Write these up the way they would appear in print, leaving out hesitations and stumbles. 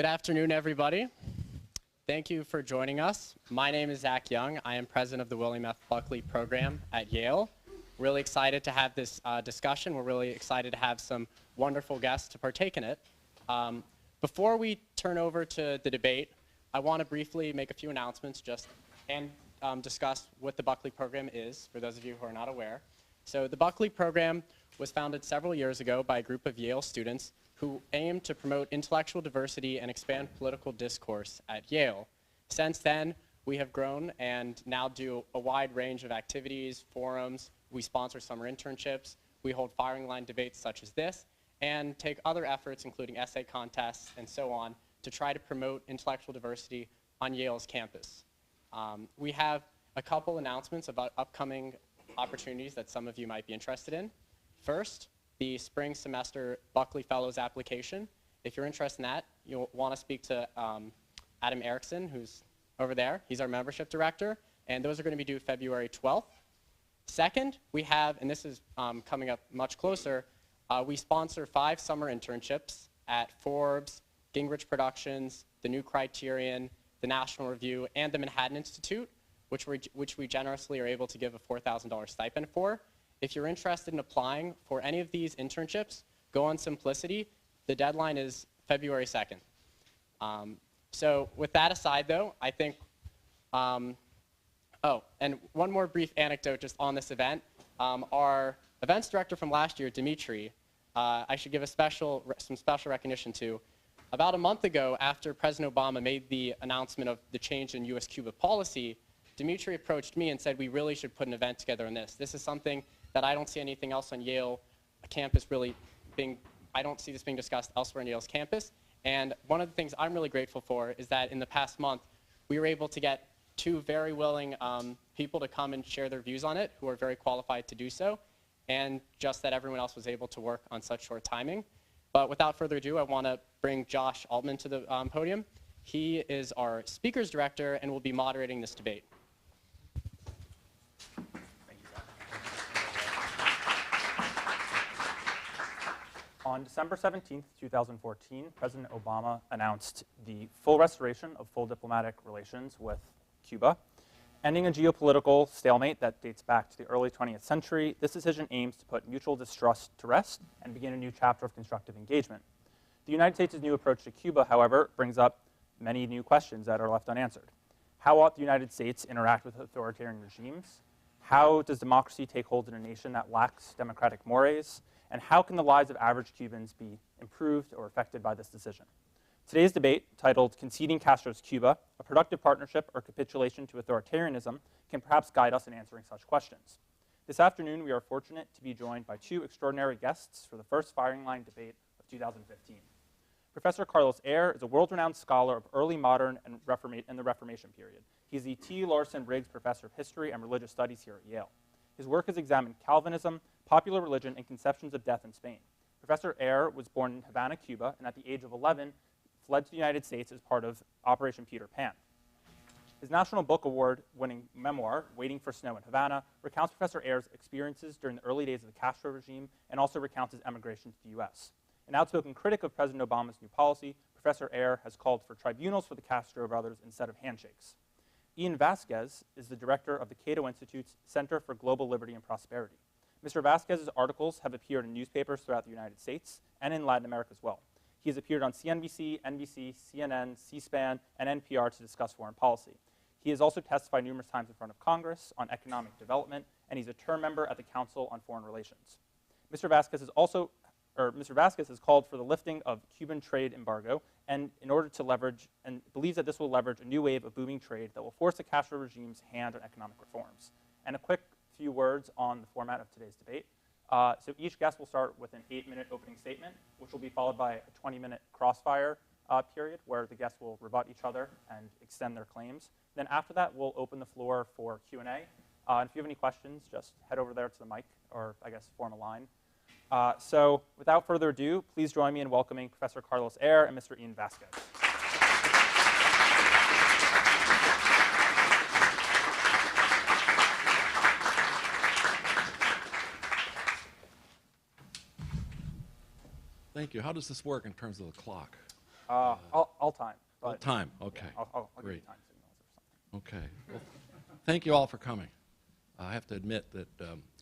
Good afternoon, everybody. Thank you for joining us. My name is Zach Young. I am president of the William F. Buckley program at Yale. Really excited to have this discussion. We're really excited to have some wonderful guests to partake in it. Before we turn over to the debate, I want to briefly make a few announcements and discuss what the Buckley program is, for those of you who are not aware. So the Buckley program was founded several years ago by a group of Yale students who aim to promote intellectual diversity and expand political discourse at Yale. Since then, we have grown and now do a wide range of activities, forums. We sponsor summer internships. We hold firing line debates such as this, and take other efforts, including essay contests and so on, to try to promote intellectual diversity on Yale's campus. We have a couple announcements about upcoming opportunities that some of you might be interested in. First, the spring semester Buckley Fellows application. If you're interested in that, you'll want to speak to Adam Erickson, who's over there. He's our membership director, and those are going to be due February 12th. Second, we have, and this is coming up much closer, we sponsor 5 summer internships at Forbes, Gingrich Productions, The New Criterion, the National Review, and the Manhattan Institute, which we generously are able to give a $4,000 stipend for. If you're interested in applying for any of these internships, go on Simplicity. The deadline is February 2nd. So with that aside, though, I think, oh, and one more brief anecdote just on this event. Our events director from last year, Dimitri, I should give some special recognition to. About a month ago, after President Obama made the announcement of the change in US-Cuba policy, Dimitri approached me and said, we really should put an event together on this. This is something that I don't see anything else on Yale campus really I don't see this being discussed elsewhere on Yale's campus. And one of the things I'm really grateful for is that in the past month, we were able to get 2 very willing people to come and share their views on it, who are very qualified to do so, and just that everyone else was able to work on such short timing. But without further ado, I want to bring Josh Altman to the podium. He is our speakers director and will be moderating this debate. On December 17th, 2014, President Obama announced the full restoration of full diplomatic relations with Cuba. Ending a geopolitical stalemate that dates back to the early 20th century, this decision aims to put mutual distrust to rest and begin a new chapter of constructive engagement. The United States' new approach to Cuba, however, brings up many new questions that are left unanswered. How ought the United States interact with authoritarian regimes? How does democracy take hold in a nation that lacks democratic mores? And how can the lives of average Cubans be improved or affected by this decision? Today's debate, titled Conceding Castro's Cuba, a productive partnership or capitulation to authoritarianism, can perhaps guide us in answering such questions. This afternoon, we are fortunate to be joined by 2 extraordinary guests for the first firing line debate of 2015. Professor Carlos Eire is a world-renowned scholar of early modern and the Reformation period. He's the T. Larson Briggs Professor of History and Religious Studies here at Yale. His work has examined Calvinism, popular religion, and conceptions of death in Spain. Professor Eire was born in Havana, Cuba, and at the age of 11, fled to the United States as part of Operation Peter Pan. His National Book Award-winning memoir, Waiting for Snow in Havana, recounts Professor Eire's experiences during the early days of the Castro regime and also recounts his emigration to the U.S. An outspoken critic of President Obama's new policy, Professor Eire has called for tribunals for the Castro brothers instead of handshakes. Ian Vasquez is the director of the Cato Institute's Center for Global Liberty and Prosperity. Mr. Vasquez's articles have appeared in newspapers throughout the United States and in Latin America as well. He has appeared on CNBC, NBC, CNN, C-SPAN, and NPR to discuss foreign policy. He has also testified numerous times in front of Congress on economic development, and he's a term member at the Council on Foreign Relations. Mr. Vasquez has called for the lifting of Cuban trade embargo and believes that this will leverage a new wave of booming trade that will force the Castro regime's hand on economic reforms. And a quick few words on the format of today's debate. So each guest will start with an 8-minute opening statement, which will be followed by a 20-minute crossfire period where the guests will rebut each other and extend their claims. Then after that, we'll open the floor for Q&A. And if you have any questions, just head over there to the mic, or I guess form a line. So without further ado, please join me in welcoming Professor Carlos Eire and Mr. Ian Vasquez. Thank you. How does this work in terms of the clock? All time. All But time, okay. yeah, I'll give you Great. time signals or something. Okay. Well, thank you all for coming. I have to admit that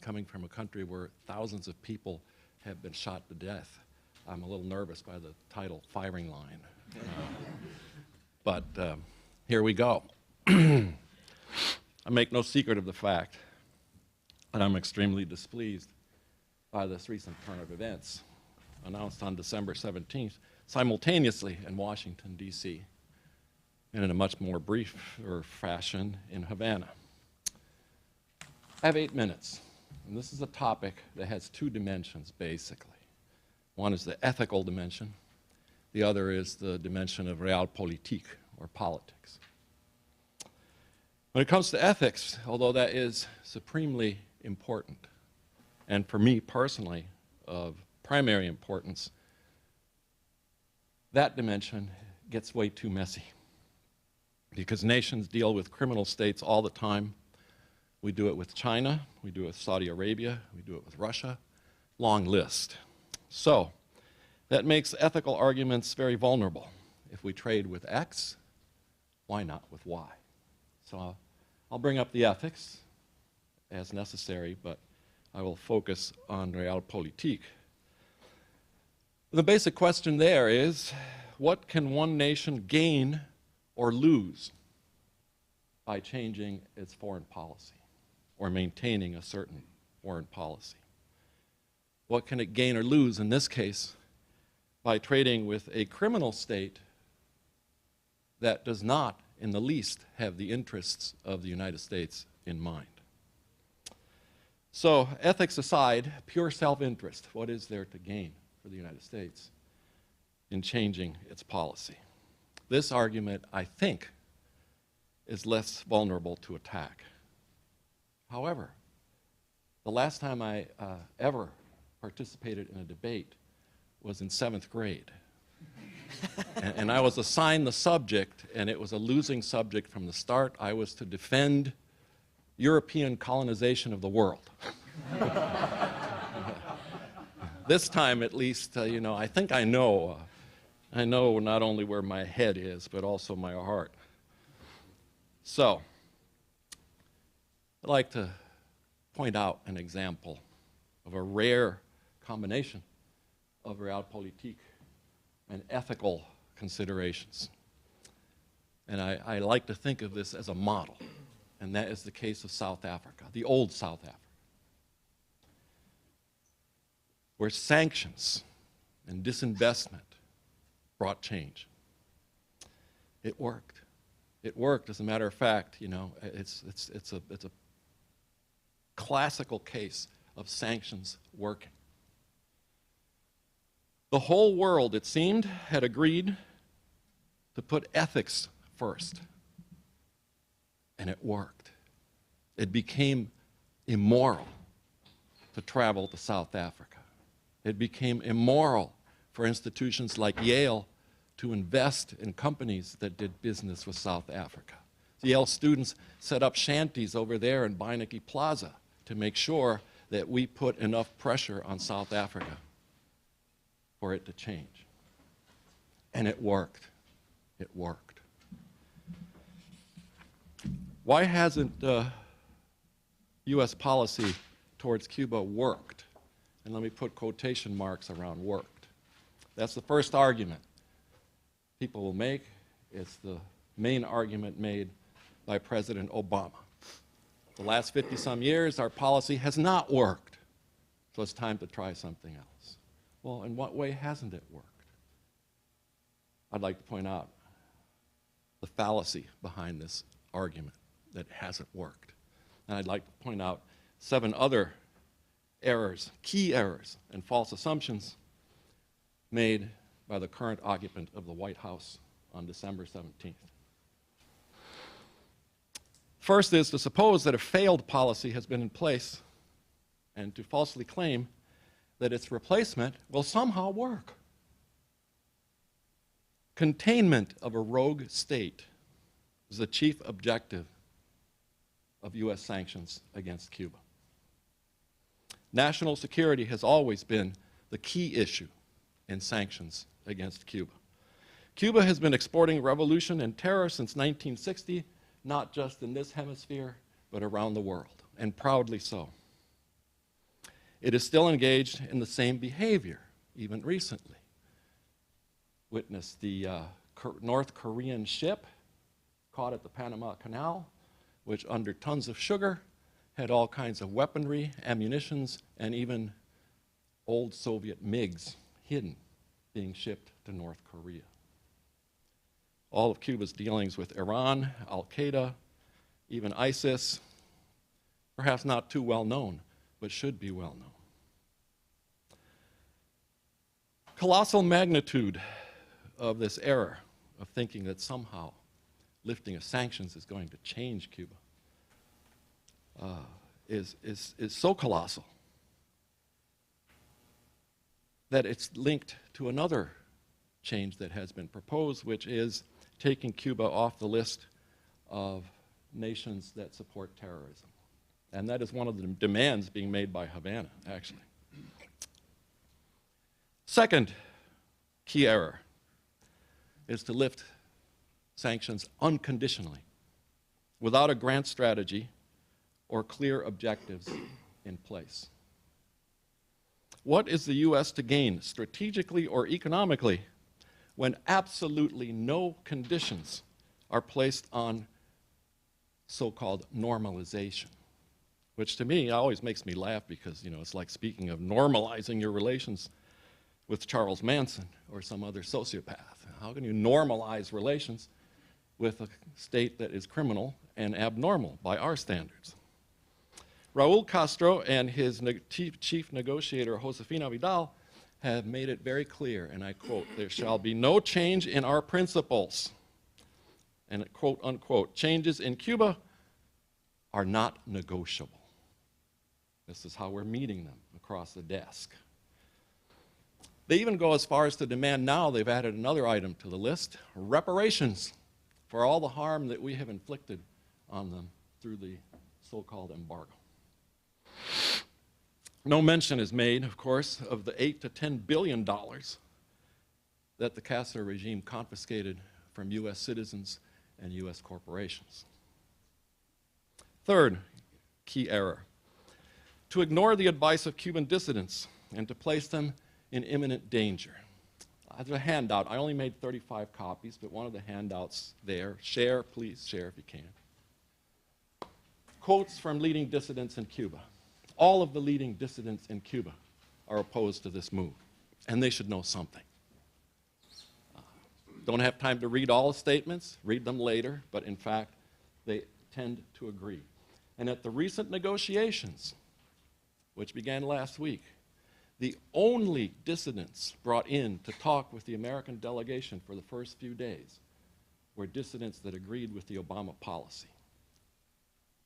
coming from a country where thousands of people have been shot to death, I'm a little nervous by the title, Firing Line. But here we go. I make no secret of the fact that I'm extremely displeased by this recent turn of events announced on December 17th, simultaneously in Washington, D.C., and in a much more briefer fashion in Havana. I have 8 minutes, and this is a topic that has two dimensions, basically. One is the ethical dimension. The other is the dimension of realpolitik, or politics. When it comes to ethics, although that is supremely important, and for me personally of primary importance, that dimension gets way too messy. Because nations deal with criminal states all the time. We do it with China, we do it with Saudi Arabia, we do it with Russia. Long list. So, that makes ethical arguments very vulnerable. If we trade with X, why not with Y? So I'll bring up the ethics as necessary, but I will focus on realpolitik. The basic question there is, what can one nation gain or lose by changing its foreign policy or maintaining a certain foreign policy? What can it gain or lose, in this case, by trading with a criminal state that does not, in the least, have the interests of the United States in mind? So, ethics aside, pure self-interest, what is there to gain for the United States in changing its policy? This argument, I think, is less vulnerable to attack. However, the last time I ever participated in a debate was in 7th grade. and I was assigned the subject, and it was a losing subject from the start. I was to defend European colonization of the world. This time, at least, I think I know not only where my head is, but also my heart. So, I'd like to point out an example of a rare combination of realpolitik and ethical considerations. And I like to think of this as a model, and that is the case of South Africa, the old South Africa, where sanctions and disinvestment brought change. It worked. It worked. As a matter of fact, it's a classical case of sanctions working. The whole world, it seemed, had agreed to put ethics first. And it worked. It became immoral to travel to South Africa. It became immoral for institutions like Yale to invest in companies that did business with South Africa. The Yale students set up shanties over there in Beinecke Plaza to make sure that we put enough pressure on South Africa for it to change. And it worked. It worked. Why hasn't U.S. policy towards Cuba worked? And let me put quotation marks around worked. That's the first argument people will make. It's the main argument made by President Obama. The last 50-some years, our policy has not worked. So it's time to try something else. Well, in what way hasn't it worked? I'd like to point out the fallacy behind this argument that it hasn't worked. And I'd like to point out 7 other errors, key errors, and false assumptions made by the current occupant of the White House on December 17th. First is to suppose that a failed policy has been in place and to falsely claim that its replacement will somehow work. Containment of a rogue state is the chief objective of U.S. sanctions against Cuba. National security has always been the key issue in sanctions against Cuba. Cuba has been exporting revolution and terror since 1960, not just in this hemisphere, but around the world, and proudly so. It is still engaged in the same behavior, even recently. Witness the North Korean ship caught at the Panama Canal, which under tons of sugar had all kinds of weaponry, ammunitions, and even old Soviet MiGs hidden, being shipped to North Korea. All of Cuba's dealings with Iran, Al-Qaeda, even ISIS, perhaps not too well known, but should be well known. Colossal magnitude of this error of thinking that somehow lifting of sanctions is going to change Cuba is so colossal that it's linked to another change that has been proposed, which is taking Cuba off the list of nations that support terrorism. And that is one of the demands being made by Havana, actually. Second key error is to lift sanctions unconditionally, without a grand strategy or clear objectives in place. What is the U.S. to gain, strategically or economically, when absolutely no conditions are placed on so-called normalization? Which to me always makes me laugh because, you know, it's like speaking of normalizing your relations with Charles Manson or some other sociopath. How can you normalize relations with a state that is criminal and abnormal by our standards? Raul Castro and his chief negotiator, Josefina Vidal, have made it very clear, and I quote, "There shall be no change in our principles." And quote, unquote, "Changes in Cuba are not negotiable." This is how we're meeting them across the desk. They even go as far as to demand now, they've added another item to the list, reparations for all the harm that we have inflicted on them through the so-called embargo. No mention is made, of course, of the $8 to $10 billion that the Castro regime confiscated from U.S. citizens and U.S. corporations. Third key error, to ignore the advice of Cuban dissidents and to place them in imminent danger. As a handout, I only made 35 copies, but one of the handouts there, share, please share if you can. Quotes from leading dissidents in Cuba. All of the leading dissidents in Cuba are opposed to this move, and they should know something. Don't have time to read all the statements, read them later, but in fact, they tend to agree. And at the recent negotiations, which began last week, the only dissidents brought in to talk with the American delegation for the first few days were dissidents that agreed with the Obama policy.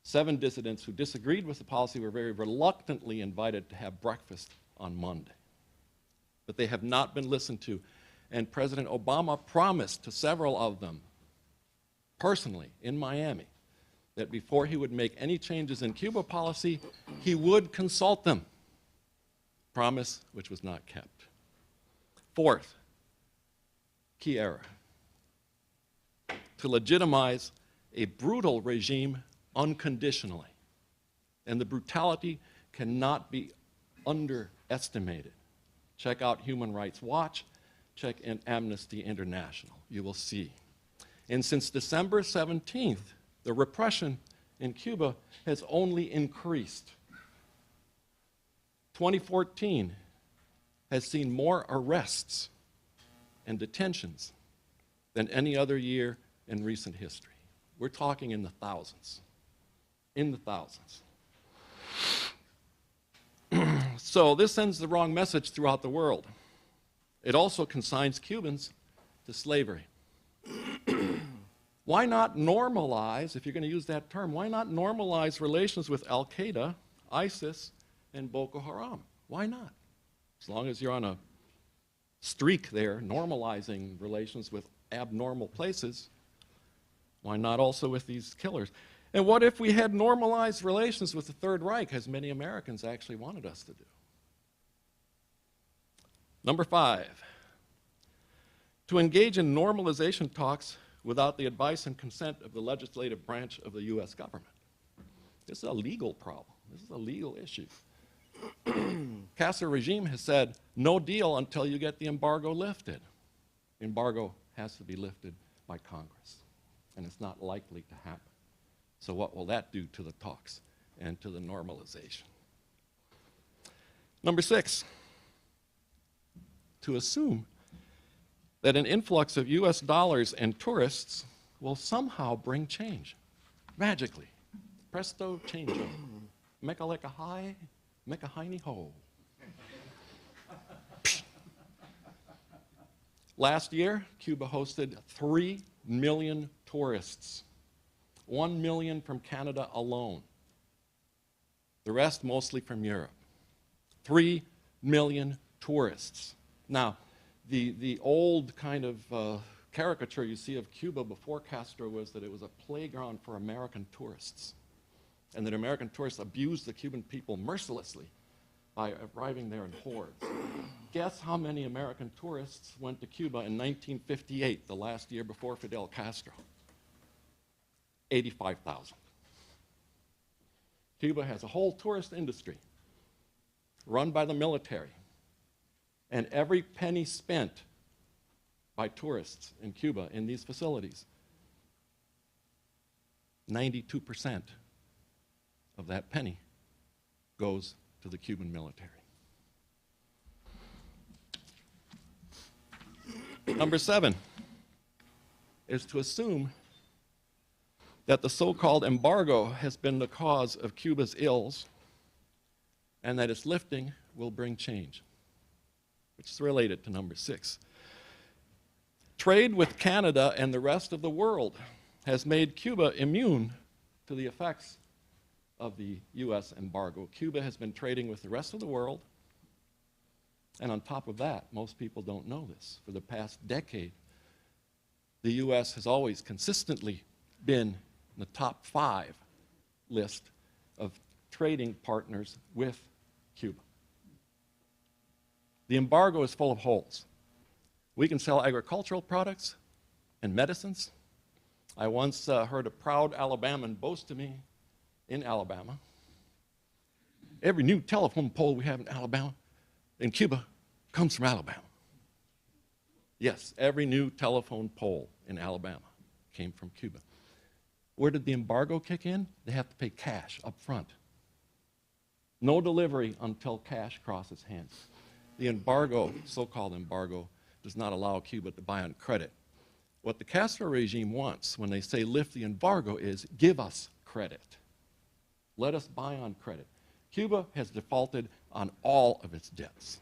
7 dissidents who disagreed with the policy were very reluctantly invited to have breakfast on Monday. But they have not been listened to, and President Obama promised to several of them, personally, in Miami, that before he would make any changes in Cuba policy, he would consult them. Promise which was not kept. Fourth, key error, to legitimize a brutal regime unconditionally. And the brutality cannot be underestimated. Check out Human Rights Watch, check in Amnesty International, you will see. And since December 17th, the repression in Cuba has only increased. 2014 has seen more arrests and detentions than any other year in recent history. We're talking in the thousands. In the thousands. So this sends the wrong message throughout the world. It also consigns Cubans to slavery. Why not normalize, if you're going to use that term, why not normalize relations with Al-Qaeda, ISIS, and Boko Haram? Why not? As long as you're on a streak there, normalizing relations with abnormal places, why not also with these killers? And what if we had normalized relations with the Third Reich, as many Americans actually wanted us to do? Number 5, to engage in normalization talks without the advice and consent of the legislative branch of the U.S. government. This is a legal problem. This is a legal issue. Castro regime has said, no deal until you get the embargo lifted. The embargo has to be lifted by Congress, and it's not likely to happen. So what will that do to the talks and to the normalization? Number 6, to assume that an influx of US dollars and tourists will somehow bring change, magically. Presto, change-o. Mecca-lecca hi, mecca-hiney-ho. Last year, Cuba hosted 3 million tourists, 1 million from Canada alone. The rest mostly from Europe. 3 million tourists. Now, the old kind of caricature you see of Cuba before Castro was that it was a playground for American tourists, and that American tourists abused the Cuban people mercilessly by arriving there in hordes. Guess how many American tourists went to Cuba in 1958, the last year before Fidel Castro? 85,000. Cuba has a whole tourist industry run by the military, and every penny spent by tourists in Cuba in these facilities, 92% of that penny goes to the Cuban military. Number 7 is to assume that the so-called embargo has been the cause of Cuba's ills and that its lifting will bring change, which is related to number 6. Trade with Canada and the rest of the world has made Cuba immune to the effects of the US embargo. Cuba has been trading with the rest of the world, and on top of that, most people don't know this, for the past decade, the US has always consistently been in the top 5 list of trading partners with Cuba. The embargo is full of holes. We can sell agricultural products and medicines. I once heard a proud Alabaman boast to me in Alabama. Every new telephone pole we have in Alabama, in Cuba, comes from Alabama. Yes, every new telephone pole in Alabama came from Cuba. Where did the embargo kick in? They have to pay cash up front. No delivery until cash crosses hands. The embargo, so-called embargo, does not allow Cuba to buy on credit. What the Castro regime wants when they say lift the embargo is give us credit. Let us buy on credit. Cuba has defaulted on all of its debts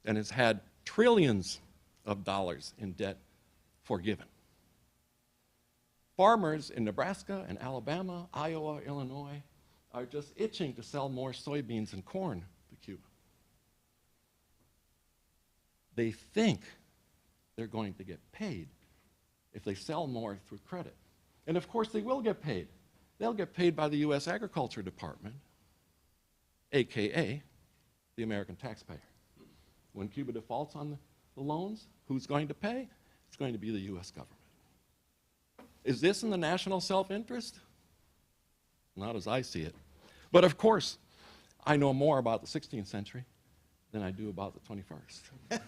and has had trillions of dollars in debt forgiven. Farmers in Nebraska and Alabama, Iowa, Illinois are just itching to sell more soybeans and corn to Cuba. They think they're going to get paid if they sell more through credit. And of course they will get paid. They'll get paid by the US Agriculture Department, AKA the American taxpayer. When Cuba defaults on the loans, who's going to pay? It's going to be the US government. Is this in the national self-interest? Not as I see it. But of course, I know more about the 16th century than I do about the 21st.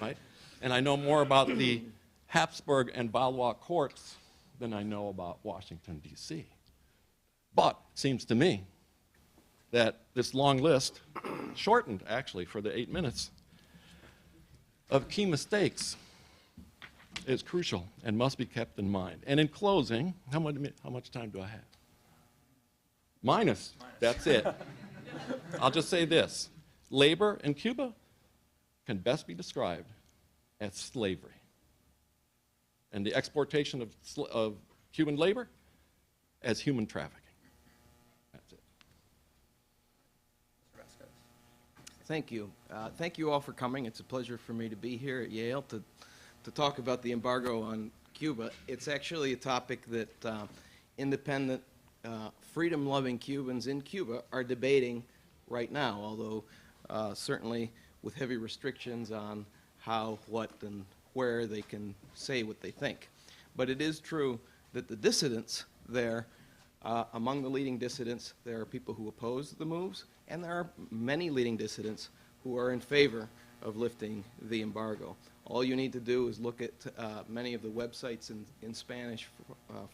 Right? And I know more about the Habsburg and Valois courts than I know about Washington, D.C. But it seems to me that this long list, shortened actually for the 8 minutes, of key mistakes is crucial and must be kept in mind. And in closing, how much time do I have? Minus. That's it. I'll just say this. Labor in Cuba can best be described as slavery. And the exportation of Cuban labor as human trafficking. That's it. Mr. Vasquez. Thank you. Thank you all for coming. It's a pleasure for me to be here at Yale to talk about the embargo on Cuba. It's actually a topic that independent, freedom-loving Cubans in Cuba are debating right now, although certainly with heavy restrictions on how, what, and where they can say what they think. But it is true that the dissidents there, among the leading dissidents, there are people who oppose the moves, and there are many leading dissidents who are in favor of lifting the embargo. All you need to do is look at many of the websites in Spanish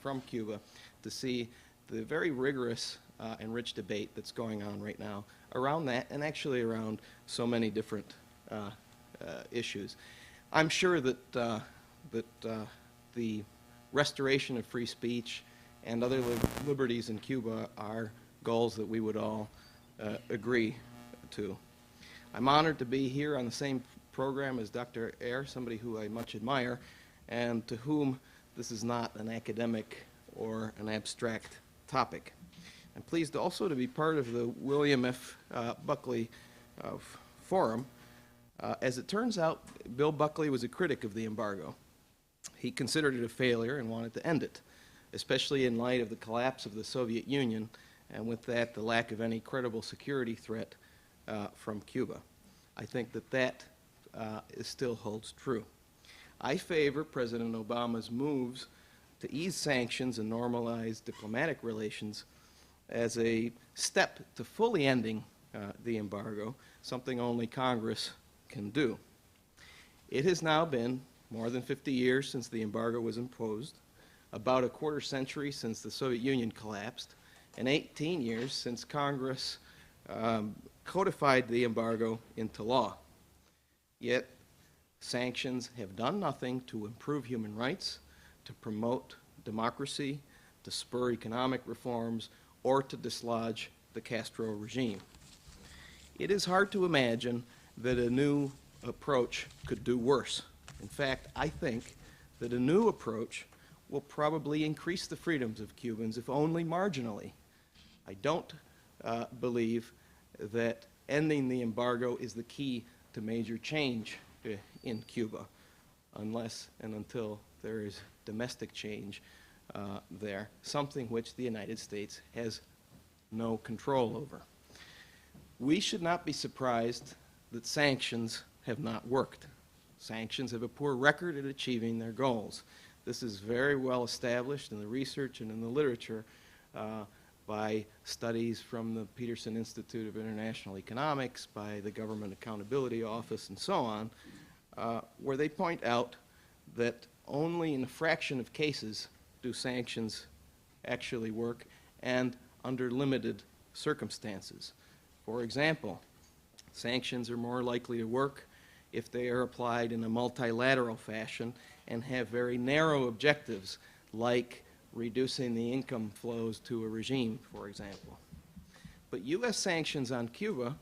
from Cuba to see the very rigorous and rich debate that's going on right now around that, and actually around so many different issues. I'm sure that, the restoration of free speech and other liberties in Cuba are goals that we would all agree to. I'm honored to be here on the same program as Dr. Eire, somebody who I much admire, and to whom this is not an academic or an abstract topic. I'm pleased also to be part of the William F. Buckley Forum. As it turns out, Bill Buckley was a critic of the embargo. He considered it a failure and wanted to end it, especially in light of the collapse of the Soviet Union, and with that, the lack of any credible security threat from Cuba. I think that still holds true. I favor President Obama's moves to ease sanctions and normalize diplomatic relations as a step to fully ending the embargo, something only Congress can do. It has now been more than 50 years since the embargo was imposed, about a quarter century since the Soviet Union collapsed, and 18 years since Congress codified the embargo into law. Yet, sanctions have done nothing to improve human rights, to promote democracy, to spur economic reforms, or to dislodge the Castro regime. It is hard to imagine that a new approach could do worse. In fact, I think that a new approach will probably increase the freedoms of Cubans, if only marginally. I don't believe that ending the embargo is the key to major change in Cuba, unless and until there is domestic change there, something which the United States has no control over. We should not be surprised that sanctions have not worked. Sanctions have a poor record at achieving their goals. This is very well established in the research and in the literature by studies from the Peterson Institute of International Economics, by the Government Accountability Office, and so on, where they point out that only in a fraction of cases do sanctions actually work, and under limited circumstances. For example, sanctions are more likely to work if they are applied in a multilateral fashion and have very narrow objectives, like reducing the income flows to a regime, for example. But U.S. sanctions on Cuba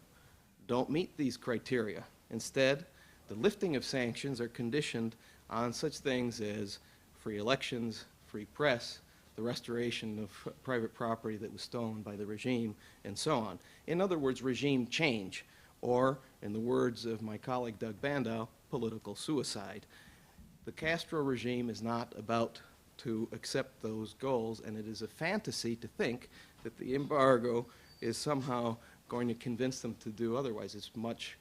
don't meet these criteria. Instead, the lifting of sanctions are conditioned on such things as free elections, free press, the restoration of private property that was stolen by the regime, and so on. In other words, regime change, or, in the words of my colleague Doug Bandow, political suicide. The Castro regime is not about to accept those goals, and it is a fantasy to think that the embargo is somehow going to convince them to do otherwise. It's much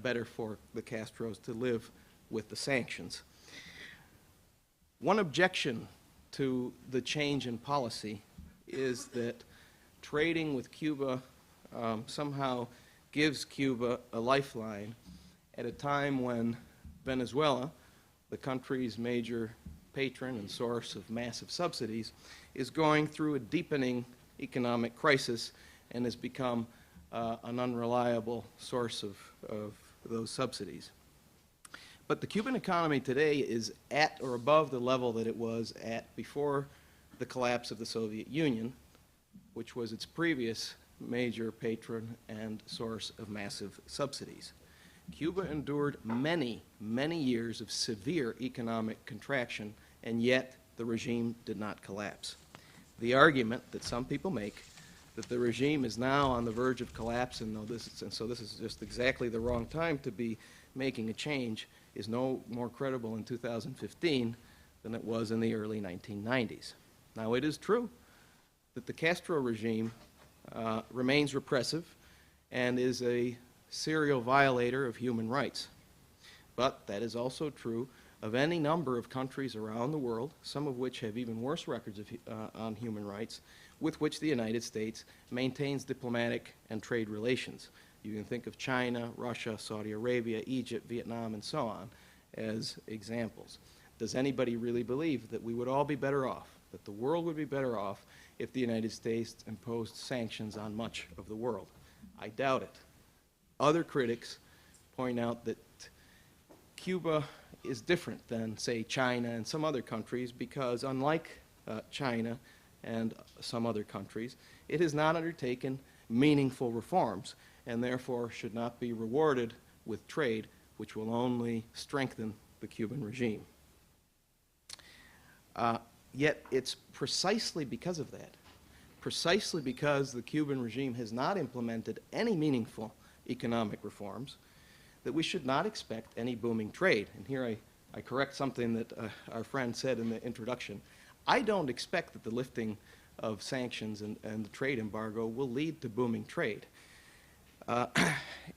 better for the Castros to live with the sanctions. One objection to the change in policy is that trading with Cuba somehow gives Cuba a lifeline at a time when Venezuela, the country's major patron and source of massive subsidies, is going through a deepening economic crisis and has become an unreliable source of those subsidies. But the Cuban economy today is at or above the level that it was at before the collapse of the Soviet Union, which was its previous major patron and source of massive subsidies. Cuba endured many, many years of severe economic contraction, and yet the regime did not collapse. The argument that some people make that the regime is now on the verge of collapse, and so this is just exactly the wrong time to be making a change, is no more credible in 2015 than it was in the early 1990s. Now, it is true that the Castro regime remains repressive and is a serial violator of human rights. But that is also true of any number of countries around the world, some of which have even worse records on human rights, with which the United States maintains diplomatic and trade relations. You can think of China, Russia, Saudi Arabia, Egypt, Vietnam, and so on as examples. Does anybody really believe that we would all be better off, that the world would be better off if the United States imposed sanctions on much of the world? I doubt it. Other critics point out that Cuba is different than, say, China and some other countries because, unlike China and some other countries, it has not undertaken meaningful reforms and therefore should not be rewarded with trade, which will only strengthen the Cuban regime. Yet it's precisely because of that, precisely because the Cuban regime has not implemented any meaningful economic reforms, that we should not expect any booming trade. And here I correct something that our friend said in the introduction. I don't expect that the lifting of sanctions and the trade embargo will lead to booming trade.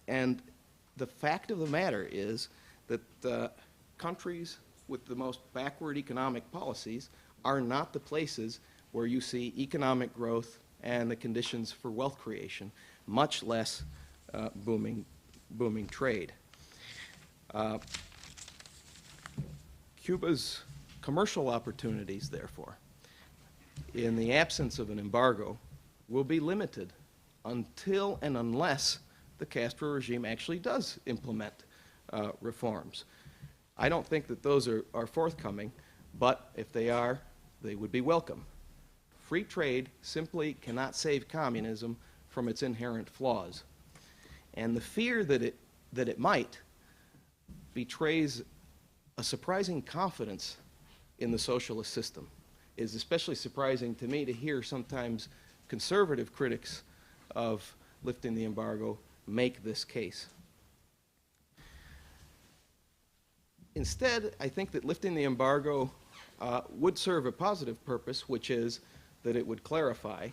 And the fact of the matter is that countries with the most backward economic policies are not the places where you see economic growth and the conditions for wealth creation, much less booming trade. Cuba's commercial opportunities, therefore, in the absence of an embargo, will be limited until and unless the Castro regime actually does implement reforms. I don't think that those are forthcoming, but if they are, they would be welcome. Free trade simply cannot save communism from its inherent flaws. And the fear that it might betrays a surprising confidence in the socialist system. It is especially surprising to me to hear sometimes conservative critics of lifting the embargo make this case. Instead, I think that lifting the embargo would serve a positive purpose, which is that it would clarify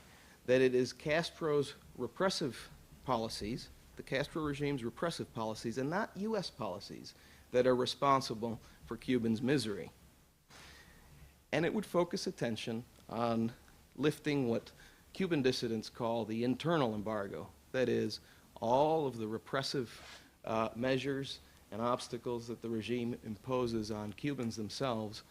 that it is Castro's repressive policies, the Castro regime's repressive policies, and not U.S. policies that are responsible for Cubans' misery. And it would focus attention on lifting what Cuban dissidents call the internal embargo, that is, all of the repressive measures and obstacles that the regime imposes on Cubans themselves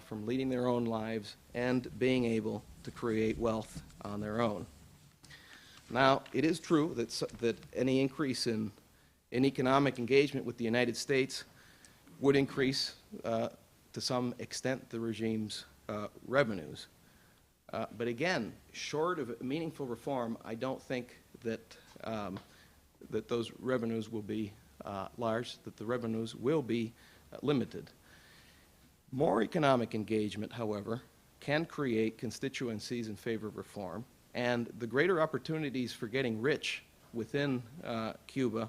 from leading their own lives and being able to create wealth on their own. Now, it is true that any increase in economic engagement with the United States would increase, to some extent, the regime's revenues. But again, short of meaningful reform, I don't think that those revenues will be large, that the revenues will be limited. More economic engagement, however, can create constituencies in favor of reform, and the greater opportunities for getting rich within Cuba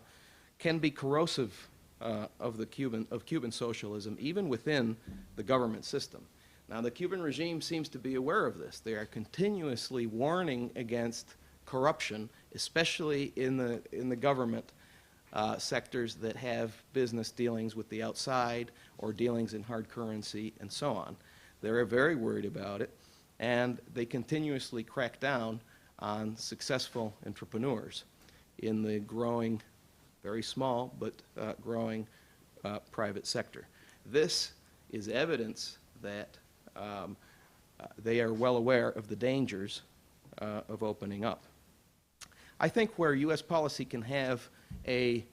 can be corrosive of Cuban socialism, even within the government system. Now, the Cuban regime seems to be aware of this. They are continuously warning against corruption, especially in the government sectors that have business dealings with the outside or dealings in hard currency and so on. They're very worried about it, and they continuously crack down on successful entrepreneurs in the growing, very small, but growing private sector. This is evidence that they are well aware of the dangers of opening up. I think where U.S. policy can have a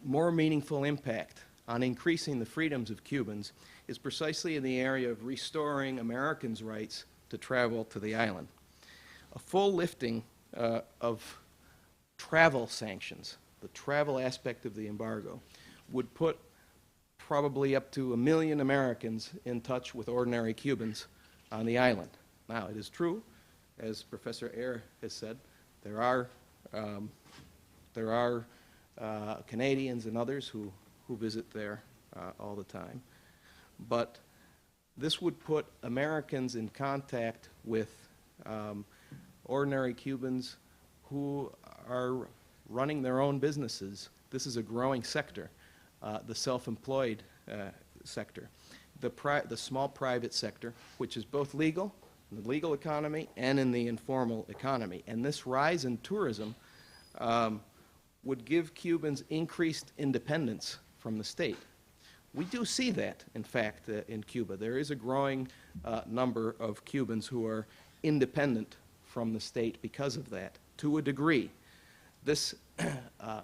more meaningful impact on increasing the freedoms of Cubans is precisely in the area of restoring Americans' rights to travel to the island. A full lifting of travel sanctions, the travel aspect of the embargo, would put probably up to 1 million Americans in touch with ordinary Cubans on the island. Now, it is true, as Professor Eire has said, there are Canadians and others who visit there all the time. But this would put Americans in contact with ordinary Cubans who are running their own businesses. This is a growing sector the self-employed sector, the small private sector, which is both legal, in the legal economy and in the informal economy. And this rise in tourism would give Cubans increased independence from the state. We do see that, in fact, in Cuba. There is a growing number of Cubans who are independent from the state because of that, to a degree. This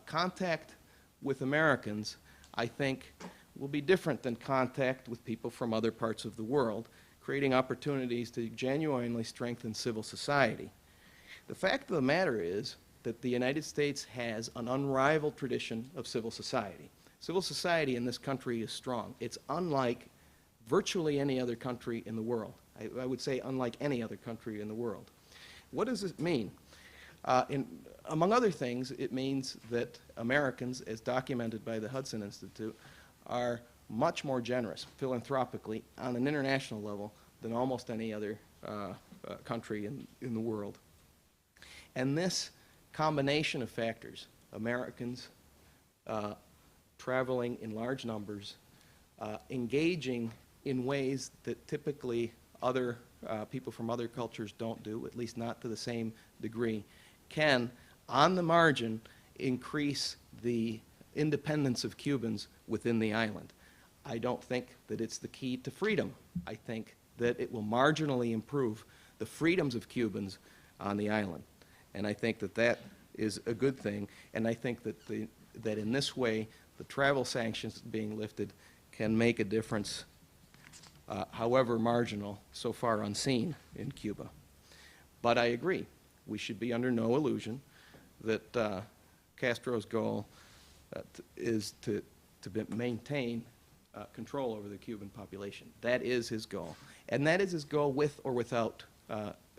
contact with Americans, I think, will be different than contact with people from other parts of the world, creating opportunities to genuinely strengthen civil society. The fact of the matter is that the United States has an unrivaled tradition of civil society. Civil society in this country is strong. It's unlike virtually any other country in the world. I would say unlike any other country in the world. What does it mean? Among other things, it means that Americans, as documented by the Hudson Institute, are much more generous philanthropically on an international level than almost any other country in the world. And this combination of factors, Americans traveling in large numbers, engaging in ways that typically other people from other cultures don't do, at least not to the same degree, can, on the margin, increase the independence of Cubans within the island. I don't think that it's the key to freedom. I think that it will marginally improve the freedoms of Cubans on the island. And I think that that is a good thing. And I think that, that in this way, the travel sanctions being lifted can make a difference, however marginal, so far unseen in Cuba. But I agree, we should be under no illusion that Castro's goal is to maintain control over the Cuban population. That is his goal. And that is his goal with or without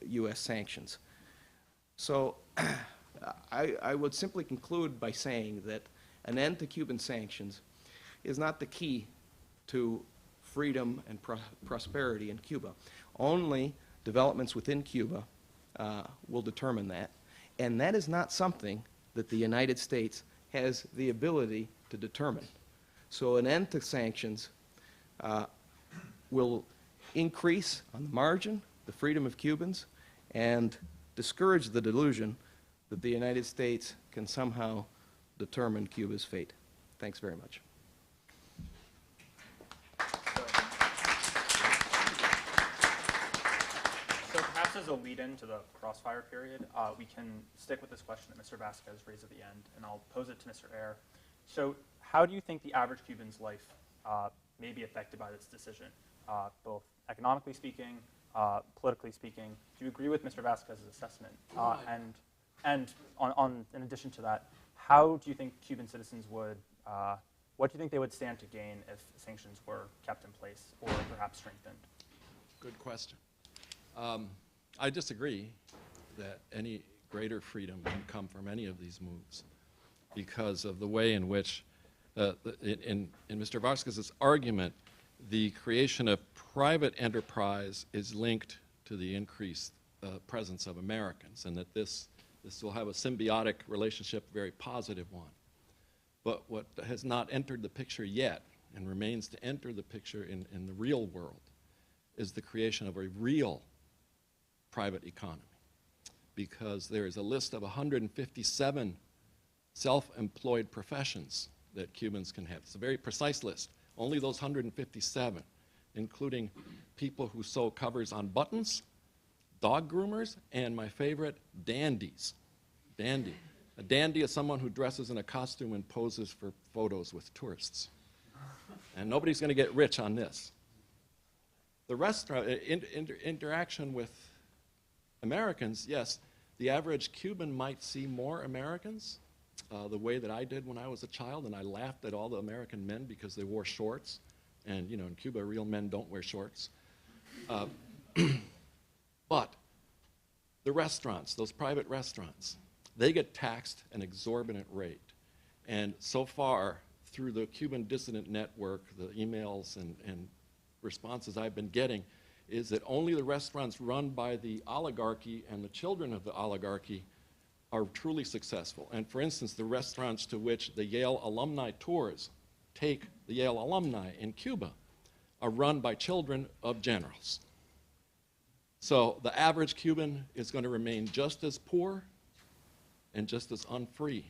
U.S. sanctions. So I would simply conclude by saying that an end to Cuban sanctions is not the key to freedom and prosperity in Cuba. Only developments within Cuba will determine that. And that is not something that the United States has the ability to determine. So an end to sanctions will increase on the margin the freedom of Cubans and discourage the delusion that the United States can somehow determine Cuba's fate. Thanks very much. So perhaps as a lead-in to the crossfire period, we can stick with this question that Mr. Vasquez raised at the end, and I'll pose it to Mr. Eire. So how do you think the average Cuban's life may be affected by this decision, both economically speaking, politically speaking? Do you agree with Mr. Vasquez's assessment? And in addition to that, how do you think Cuban citizens would, what do you think they would stand to gain if sanctions were kept in place or perhaps strengthened? Good question. I disagree that any greater freedom can come from any of these moves because of the way in which, in Mr. Vasquez's argument, the creation of private enterprise is linked to the increased presence of Americans, and that this will have a symbiotic relationship, a very positive one. But what has not entered the picture yet and remains to enter the picture in the real world is the creation of a real private economy, because there is a list of 157 self-employed professions that Cubans can have. It's a very precise list. Only those 157, including people who sew covers on buttons, dog groomers, and my favorite, dandies. Dandy. A dandy is someone who dresses in a costume and poses for photos with tourists. And nobody's going to get rich on this. The restaurant, interaction with Americans, yes, the average Cuban might see more Americans the way that I did when I was a child, and I laughed at all the American men because they wore shorts. And, you know, in Cuba, real men don't wear shorts. But the restaurants, those private restaurants, they get taxed an exorbitant rate. And so far, through the Cuban Dissident Network, the emails and responses I've been getting, is that only the restaurants run by the oligarchy and the children of the oligarchy are truly successful. And for instance, the restaurants to which the Yale alumni tours take the Yale alumni in Cuba are run by children of generals. So the average Cuban is going to remain just as poor and just as unfree.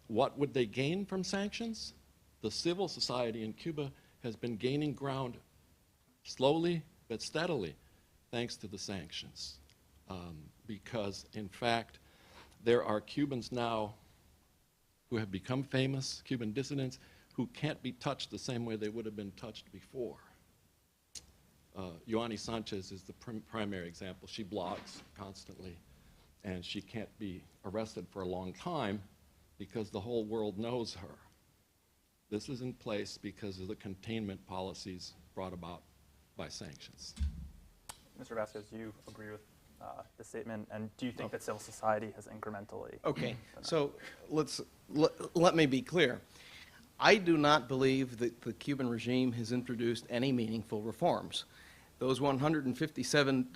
What would they gain from sanctions? The civil society in Cuba has been gaining ground slowly but steadily thanks to the sanctions. Because, in fact, there are Cubans now who have become famous, Cuban dissidents, who can't be touched the same way they would have been touched before. Ioanni Sanchez is the primary example. She blogs constantly, and she can't be arrested for a long time because the whole world knows her. This is in place because of the containment policies brought about by sanctions. Mr. Vasquez, do you agree with the statement, and do you think that civil society has incrementally? Okay, so let me be clear. I do not believe that the Cuban regime has introduced any meaningful reforms. Those 157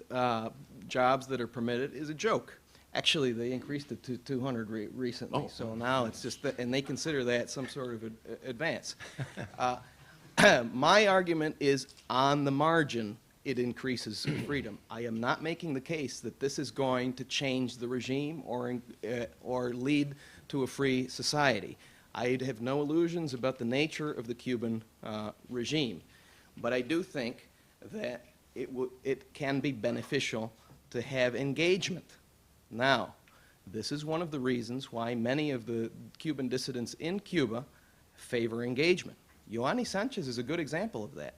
jobs that are permitted is a joke. Actually, they increased it to 200 recently, so now it's just that, and they consider that some sort of advance. My argument is, on the margin, it increases freedom. I am not making the case that this is going to change the regime or lead to a free society. I have no illusions about the nature of the Cuban regime, but I do think that it can be beneficial to have engagement. Now, this is one of the reasons why many of the Cuban dissidents in Cuba favor engagement. Ioanni Sanchez is a good example of that.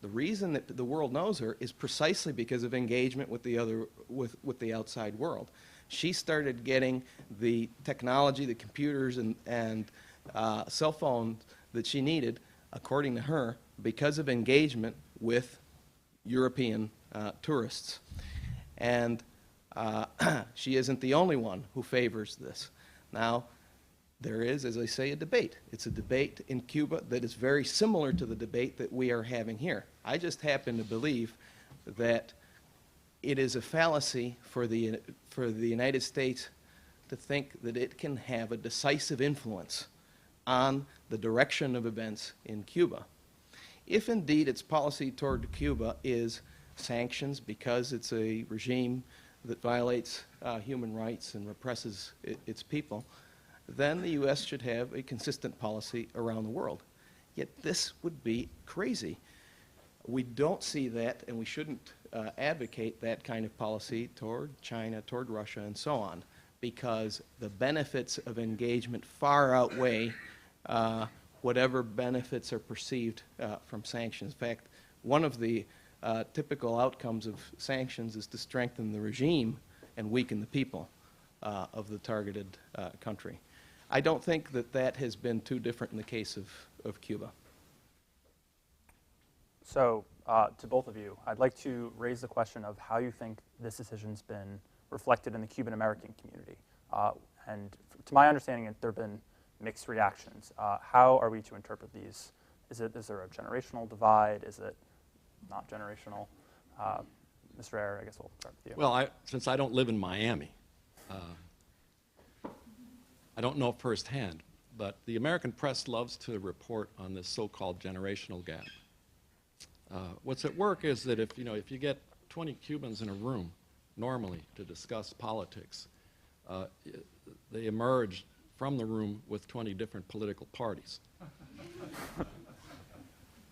The reason that the world knows her is precisely because of engagement with the outside world. She started getting the technology, the computers, and cell phones that she needed, according to her, because of engagement with European tourists. And she isn't the only one who favors this. Now, there is, as I say, a debate. It's a debate in Cuba that is very similar to the debate that we are having here. I just happen to believe that it is a fallacy for the United States to think that it can have a decisive influence on the direction of events in Cuba. If indeed its policy toward Cuba is sanctions because it's a regime that violates human rights and represses its people, then the U.S. should have a consistent policy around the world. Yet this would be crazy. We don't see that, and we shouldn't advocate that kind of policy toward China, toward Russia, and so on, because the benefits of engagement far outweigh whatever benefits are perceived from sanctions. In fact, one of the typical outcomes of sanctions is to strengthen the regime and weaken the people of the targeted country. I don't think that that has been too different in the case of Cuba. So, to both of you, I'd like to raise the question of how you think this decision's been reflected in the Cuban-American community. And to my understanding, there have been mixed reactions. How are we to interpret these? Is there a generational divide? Is it not generational? Mr. Eire, I guess we'll start with you. Well, since I don't live in Miami, I don't know firsthand, but the American press loves to report on this so-called generational gap. What's at work is that if you get 20 Cubans in a room normally to discuss politics, they emerge from the room with 20 different political parties.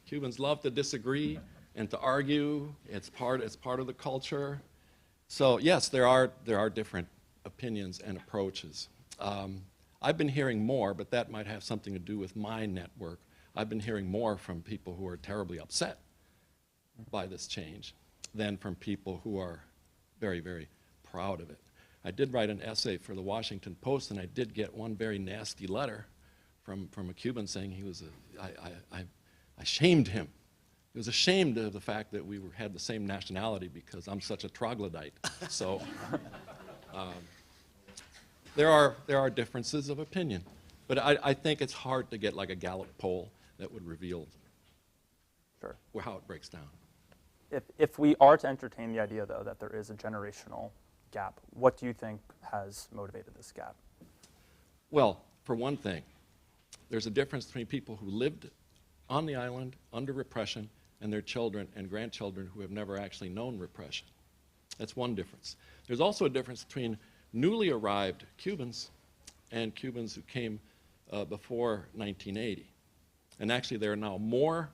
Cubans love to disagree and to argue. It's part of the culture. So yes, there are different opinions and approaches. I've been hearing more, but that might have something to do with my network. I've been hearing more from people who are terribly upset by this change than from people who are very, very proud of it. I did write an essay for the Washington Post, and I did get one very nasty letter from a Cuban saying I shamed him. He was ashamed of the fact that we had the same nationality because I'm such a troglodyte. So there are differences of opinion, but I think it's hard to get like a Gallup poll that would reveal how it breaks down. If we are to entertain the idea, though, that there is a generational gap, what do you think has motivated this gap? Well, for one thing, there's a difference between people who lived on the island under repression and their children and grandchildren who have never actually known repression. That's one difference. There's also a difference between newly arrived Cubans and Cubans who came before 1980. And actually, there are now more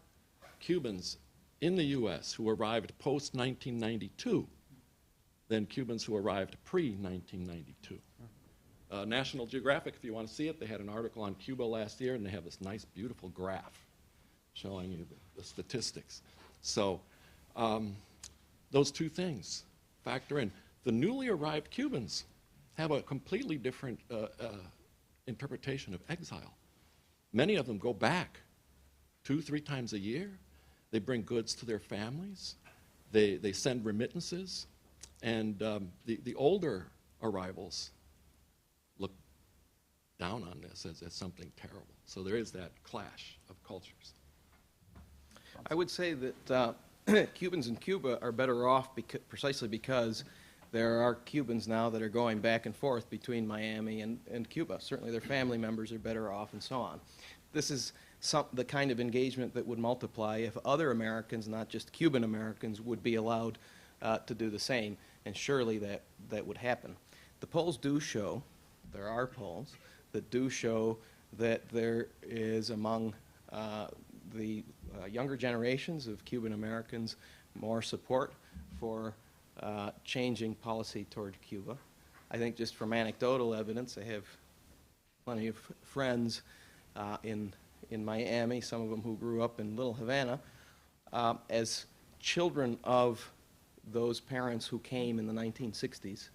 Cubans in the U.S. who arrived post-1992 than Cubans who arrived pre-1992. National Geographic, if you want to see it, they had an article on Cuba last year, and they have this nice, beautiful graph showing you the statistics. So those two things factor in. The newly arrived Cubans have a completely different interpretation of exile. Many of them go back 2-3 times a year. They bring goods to their families. They send remittances. And the older arrivals look down on this as something terrible. So there is that clash of cultures. I would say that Cubans in Cuba are better off precisely because there are Cubans now that are going back and forth between Miami and Cuba. Certainly their family members are better off and so on. This is the kind of engagement that would multiply if other Americans, not just Cuban Americans, would be allowed to do the same, and surely that would happen. The polls do show, there are polls, that do show that there is among the younger generations of Cuban Americans more support for changing policy toward Cuba. I think just from anecdotal evidence, I have plenty of friends in Miami, some of them who grew up in Little Havana, as children of those parents who came in the 1960s,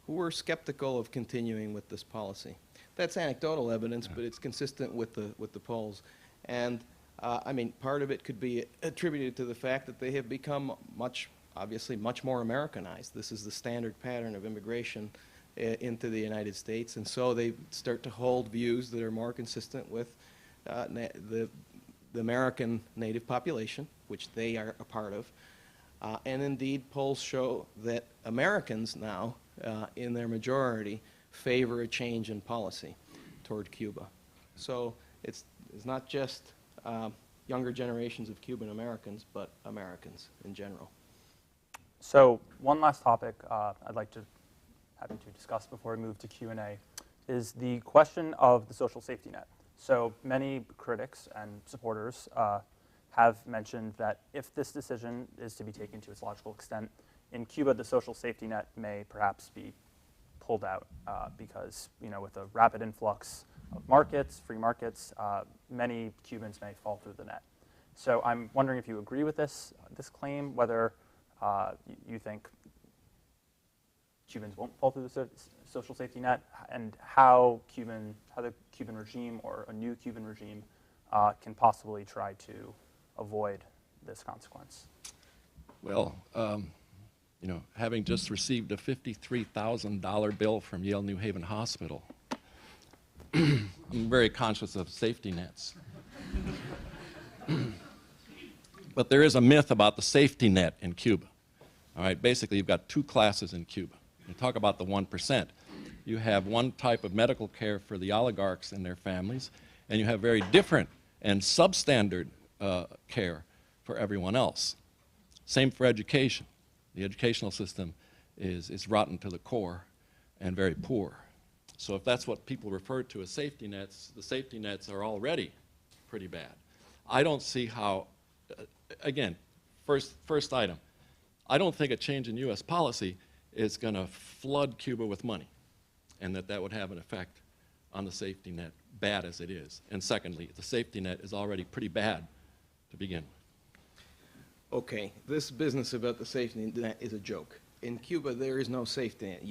who were skeptical of continuing with this policy. That's anecdotal evidence, but it's consistent with the polls. And I mean, part of it could be attributed to the fact that they have become obviously much more Americanized. This is the standard pattern of immigration into the United States, and so they start to hold views that are more consistent with the American native population, which they are a part of. And indeed, polls show that Americans now, in their majority, favor a change in policy toward Cuba. So it's not just younger generations of Cuban Americans, but Americans in general. So one last topic I'd like to have you to discuss before we move to Q&A is the question of the social safety net. So many critics and supporters have mentioned that if this decision is to be taken to its logical extent, in Cuba the social safety net may perhaps be pulled out because, with a rapid influx of markets, free markets, many Cubans may fall through the net. So I'm wondering if you agree with this claim, whether you think Cubans won't fall through the social safety net, and how the Cuban regime or a new Cuban regime can possibly try to avoid this consequence. Well, having just received a $53,000 bill from Yale New Haven Hospital, I'm very conscious of safety nets. But there is a myth about the safety net in Cuba. All right, basically you've got two classes in Cuba. You talk about the 1%. You have one type of medical care for the oligarchs and their families, and you have very different and substandard care for everyone else. Same for education. The educational system is rotten to the core and very poor. So if that's what people refer to as safety nets, the safety nets are already pretty bad. I don't see how, again, first item, I don't think a change in U.S. policy is going to flood Cuba with money, and that would have an effect on the safety net, bad as it is. And secondly, the safety net is already pretty bad to begin with. Okay, this business about the safety net is a joke. In Cuba, there is no safety net.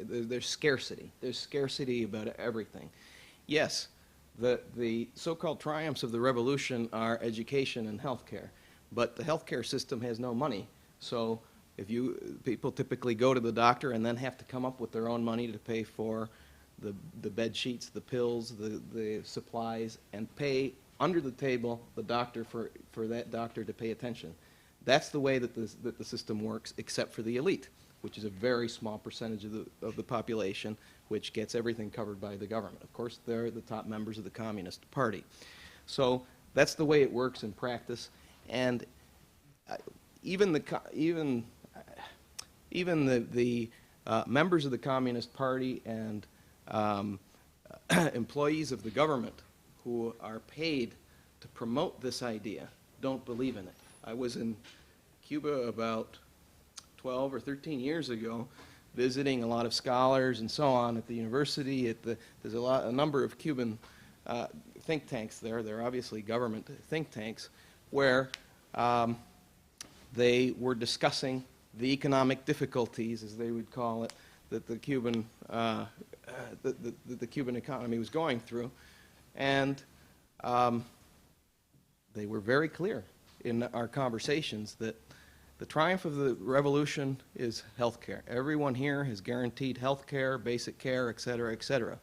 There's scarcity. There's scarcity about everything. Yes, the so-called triumphs of the revolution are education and healthcare, but the healthcare system has no money. So people typically go to the doctor and then have to come up with their own money to pay for the bed sheets, the pills, the supplies, and pay under the table the doctor for that doctor to pay attention. That's the way that the system works, except for the elite. which is a very small percentage of the population, which gets everything covered by the government. Of course, they're the top members of the Communist Party. So that's the way it works in practice. And even the members of the Communist Party and employees of the government who are paid to promote this idea don't believe in it. I was in Cuba about 12 or 13 years ago, visiting a lot of scholars and so on at the university. There's a number of Cuban think tanks there. They're obviously government think tanks, where they were discussing the economic difficulties, as they would call it, that the Cuban economy was going through, and they were very clear in our conversations that the triumph of the revolution is health care. Everyone here has guaranteed health care, basic care, et cetera, et cetera.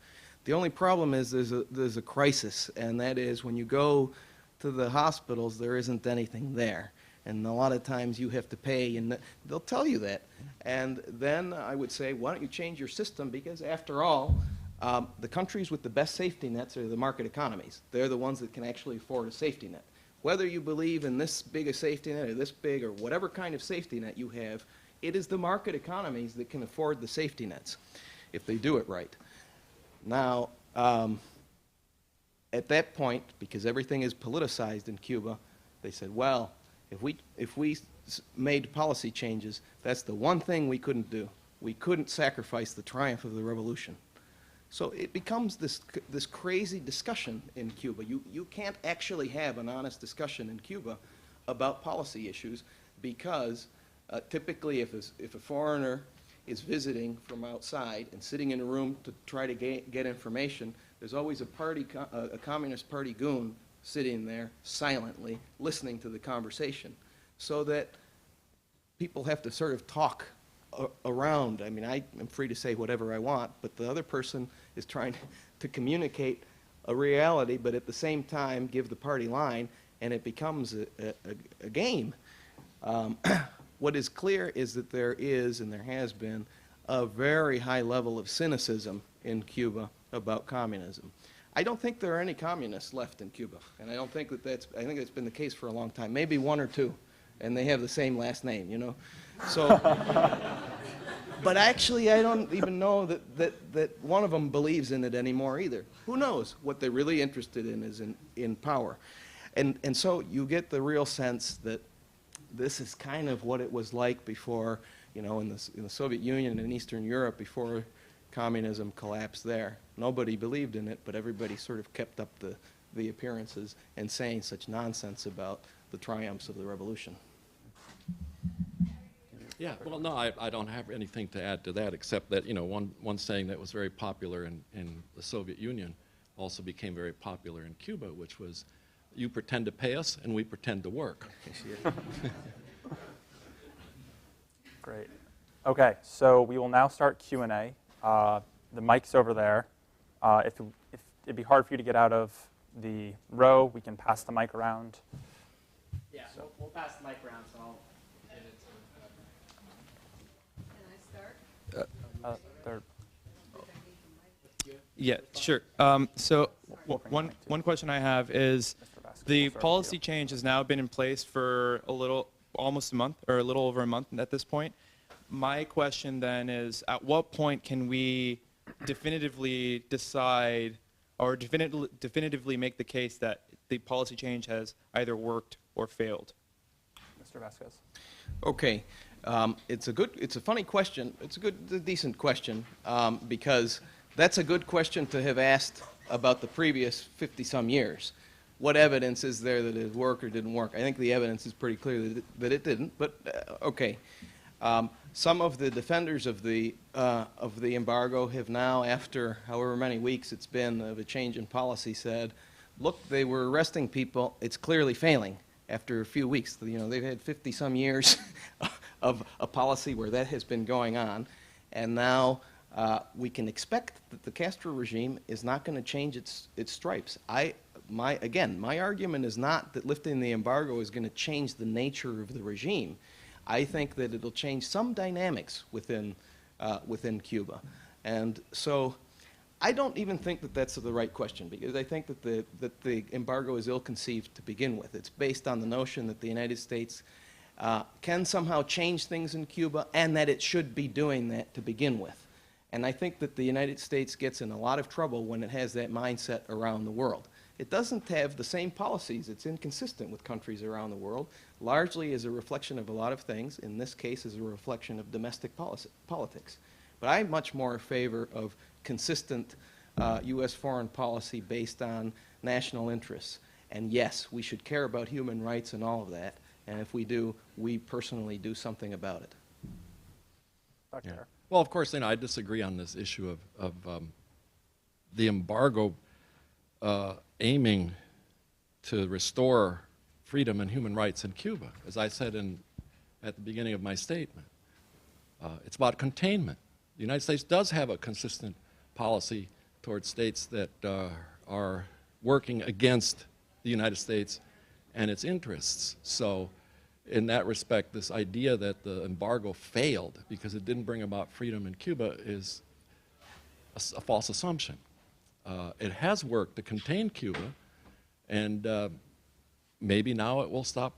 The only problem is there's a crisis, and that is when you go to the hospitals, there isn't anything there. And a lot of times you have to pay, and they'll tell you that. And then I would say, why don't you change your system? Because after all, the countries with the best safety nets are the market economies. They're the ones that can actually afford a safety net. Whether you believe in this big a safety net or this big or whatever kind of safety net you have, it is the market economies that can afford the safety nets if they do it right. Now, at that point, because everything is politicized in Cuba, they said, well, if we made policy changes, that's the one thing we couldn't do. We couldn't sacrifice the triumph of the revolution. So it becomes this crazy discussion in Cuba. You can't actually have an honest discussion in Cuba about policy issues because typically if a foreigner is visiting from outside and sitting in a room to try to get information, there's always a Communist Party goon sitting there silently listening to the conversation, so that people have to sort of talk around. I mean, I am free to say whatever I want, but the other person is trying to communicate a reality, but at the same time give the party line, and it becomes a game. What is clear is that there is, and there has been, a very high level of cynicism in Cuba about communism. I don't think there are any communists left in Cuba, and I don't think I think it's been the case for a long time. Maybe one or two, and they have the same last name, you know. So, but actually, I don't even know that one of them believes in it anymore either. Who knows? What they're really interested in is in power, and so you get the real sense that this is kind of what it was like before, you know, in the Soviet Union and Eastern Europe before communism collapsed there. Nobody believed in it, but everybody sort of kept up the appearances and saying such nonsense about the triumphs of the revolution. Yeah, well, no, I don't have anything to add to that, except that, you know, one saying that was very popular in the Soviet Union also became very popular in Cuba, which was, you pretend to pay us and we pretend to work. Great. Okay, so we will now start Q&A. The mic's over there. If it'd be hard for you to get out of the row, we can pass the mic around. Yeah, so we'll pass the mic around, so I'll give it to Can I start? There. Yeah, sure. So one question I have is, Mr. Vasquez, the we'll start with policy you. change has now been in place for almost a month, or a little over a month at this point. My question then is, at what point can we definitively decide or definitively make the case that the policy change has either worked or failed? Mr. Vasquez. Okay, it's a funny question. It's a decent question, because that's a good question to have asked about the previous 50-some years. What evidence is there that it worked or didn't work? I think the evidence is pretty clear that it didn't, but okay. Some of the defenders of the embargo have now, after however many weeks it's been of a change in policy, said, look, they were arresting people, it's clearly failing after a few weeks. You know, they've had 50-some years of a policy where that has been going on, and now we can expect that the Castro regime is not going to change its stripes. Again, my argument is not that lifting the embargo is going to change the nature of the regime. I think that it'll change some dynamics within Cuba. And so I don't even think that that's the right question, because I think that the embargo is ill-conceived to begin with. It's based on the notion that the United States can somehow change things in Cuba, and that it should be doing that to begin with. And I think that the United States gets in a lot of trouble when it has that mindset around the world. It doesn't have the same policies. It's inconsistent with countries around the world, largely as a reflection of a lot of things, in this case as a reflection of domestic politics. But I'm much more in favor of consistent U.S. foreign policy based on national interests. And yes, we should care about human rights and all of that. And if we do, we personally do something about it. Dr. Yeah. Eire. Well, of course, I disagree on this issue of the embargo aiming to restore freedom and human rights in Cuba. As I said at the beginning of my statement, it's about containment. The United States does have a consistent policy towards states that are working against the United States and its interests. So in that respect, this idea that the embargo failed because it didn't bring about freedom in Cuba is a false assumption. It has worked to contain Cuba, and maybe now it will stop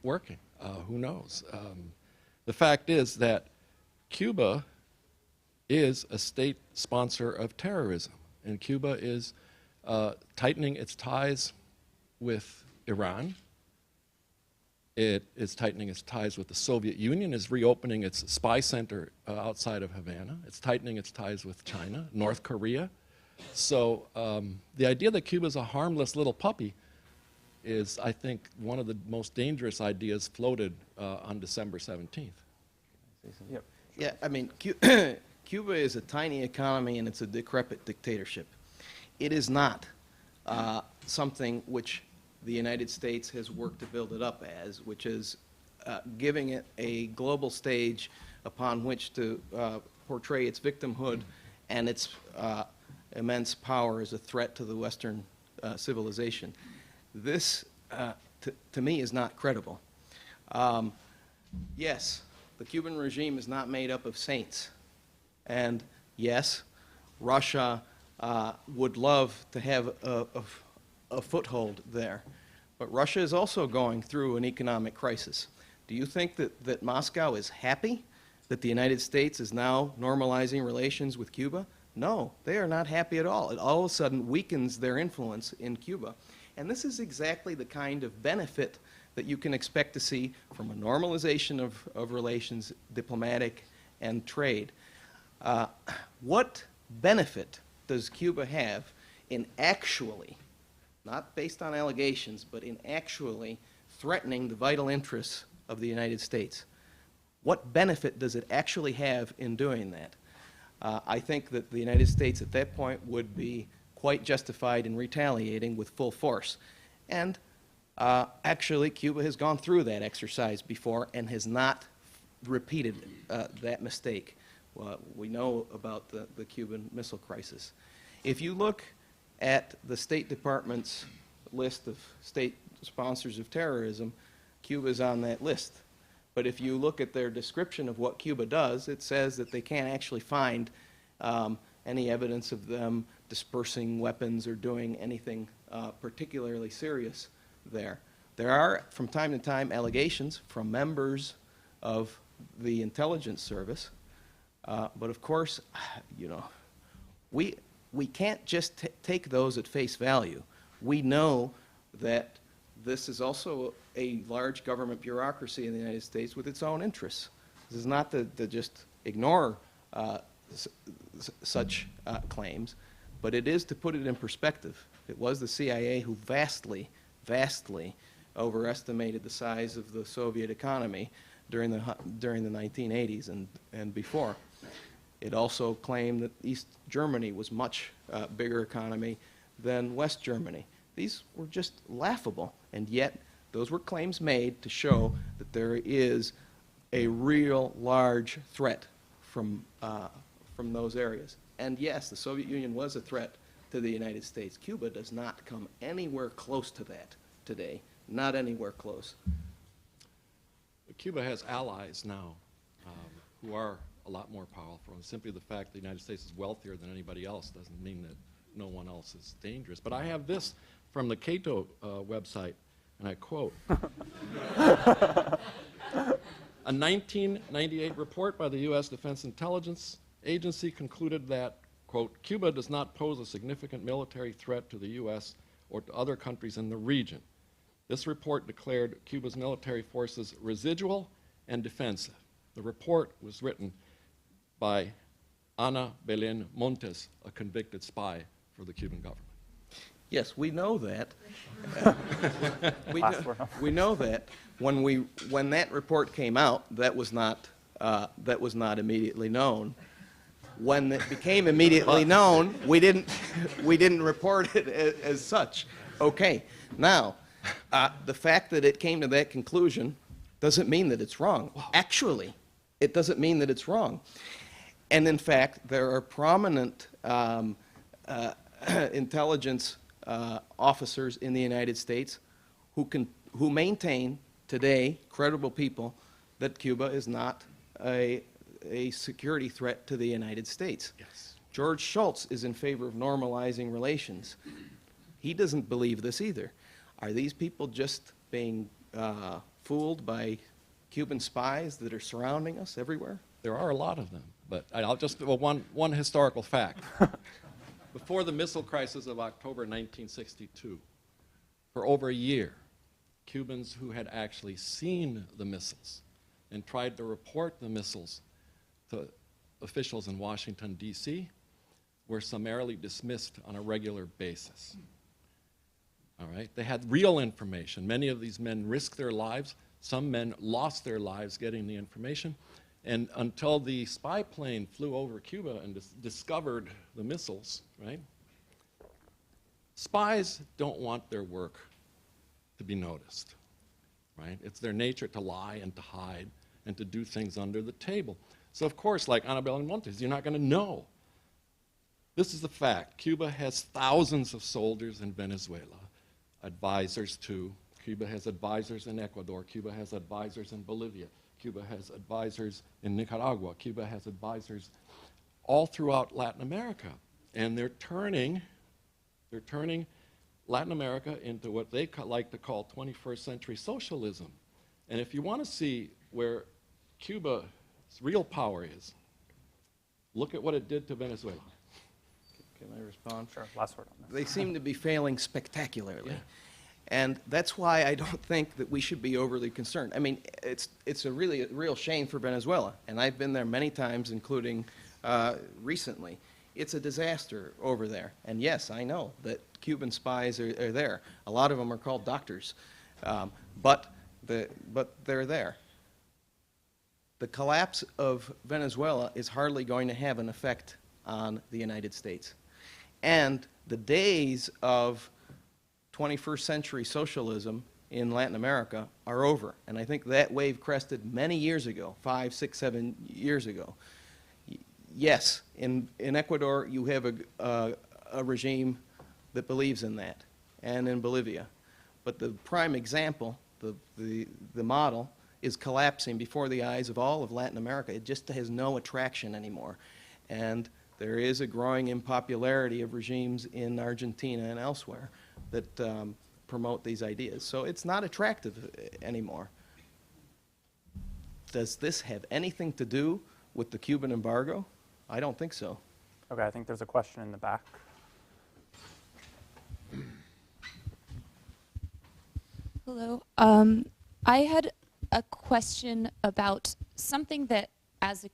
working. Who knows? The fact is that Cuba is a state sponsor of terrorism, and Cuba is tightening its ties with Iran. It is tightening its ties with the Soviet Union, is reopening its spy center outside of Havana. It's tightening its ties with China, North Korea. So the idea that Cuba is a harmless little puppy is, I think, one of the most dangerous ideas floated on December 17th. Yep. Yeah, I mean, Cuba is a tiny economy and it's a decrepit dictatorship. It is not something which the United States has worked to build it up as, which is giving it a global stage upon which to portray its victimhood and its immense power as a threat to the Western civilization. This, to me, is not credible. Yes, the Cuban regime is not made up of saints. And yes, Russia would love to have a foothold there. But Russia is also going through an economic crisis. Do you think that Moscow is happy that the United States is now normalizing relations with Cuba? No, they are not happy at all. It all of a sudden weakens their influence in Cuba. And this is exactly the kind of benefit that you can expect to see from a normalization of relations, diplomatic and trade. What benefit does Cuba have in actually, not based on allegations, but in actually threatening the vital interests of the United States? What benefit does it actually have in doing that? I think that the United States at that point would be quite justified in retaliating with full force. And actually, Cuba has gone through that exercise before and has not repeated that mistake. We know about the Cuban Missile Crisis. If you look at the State Department's list of state sponsors of terrorism, Cuba is on that list. But if you look at their description of what Cuba does, it says that they can't actually find any evidence of them dispersing weapons or doing anything particularly serious there. There are, from time to time, allegations from members of the intelligence service. But of course, you know, we can't just take those at face value. We know that this is also a large government bureaucracy in the United States with its own interests. This is not to just ignore such claims, but it is to put it in perspective. It was the CIA who vastly overestimated the size of the Soviet economy during the 1980s and before. It also claimed that East Germany was much bigger economy than West Germany. These were just laughable, and yet those were claims made to show that there is a real large threat from those areas. And yes, the Soviet Union was a threat to the United States. Cuba does not come anywhere close to that today, not anywhere close. Cuba has allies now who are a lot more powerful. And simply the fact the United States is wealthier than anybody else doesn't mean that no one else is dangerous. But I have this from the Cato website, and I quote, a 1998 report by the U.S. Defense Intelligence Agency concluded that, quote, Cuba does not pose a significant military threat to the U.S. or to other countries in the region. This report declared Cuba's military forces residual and defensive. The report was written by Ana Belén Montes, a convicted spy for the Cuban government. Yes, we know that. We know that when that report came out, that was not immediately known. When it became immediately known, we didn't report it as such. Okay, now the fact that it came to that conclusion doesn't mean that it's wrong. Actually, it doesn't mean that it's wrong. And in fact, there are prominent intelligence officers in the United States who maintain today, credible people, that Cuba is not a security threat to the United States. Yes. George Shultz is in favor of normalizing relations. He doesn't believe this either. Are these people just being fooled by Cuban spies that are surrounding us everywhere? There are a lot of them, but I'll just, well, one historical fact. Before the missile crisis of October 1962, for over a year, Cubans who had actually seen the missiles and tried to report the missiles to officials in Washington, D.C., were summarily dismissed on a regular basis. All right? They had real information. Many of these men risked their lives. Some men lost their lives getting the information. And until the spy plane flew over Cuba and discovered the missiles, right? Spies don't want their work to be noticed, right? It's their nature to lie and to hide and to do things under the table. So of course, like Ana Belén Montes, you're not going to know. This is the fact. Cuba has thousands of soldiers in Venezuela, advisors to. Cuba has advisors in Ecuador. Cuba has advisors in Bolivia. Cuba has advisors in Nicaragua. Cuba has advisors all throughout Latin America. And they're turning Latin America into what they like to call 21st century socialism. And if you want to see where Cuba's real power is, look at what it did to Venezuela. Can I respond? Sure, last word on this. They seem to be failing spectacularly. Yeah. And that's why I don't think that we should be overly concerned. I mean, it's a real shame for Venezuela, and I've been there many times, including recently. It's a disaster over there. And yes, I know that Cuban spies are there. A lot of them are called doctors, but they're there. The collapse of Venezuela is hardly going to have an effect on the United States. And the days of 21st century socialism in Latin America are over. And I think that wave crested many years ago, 5, 6, 7 years ago. Yes, in Ecuador you have a regime that believes in that, and in Bolivia. But the prime example, the model, is collapsing before the eyes of all of Latin America. It just has no attraction anymore. And there is a growing impopularity of regimes in Argentina and elsewhere that promote these ideas. So it's not attractive anymore. Does this have anything to do with the Cuban embargo? I don't think so. Okay, I think there's a question in the back. Hello. I had a question about something that, as a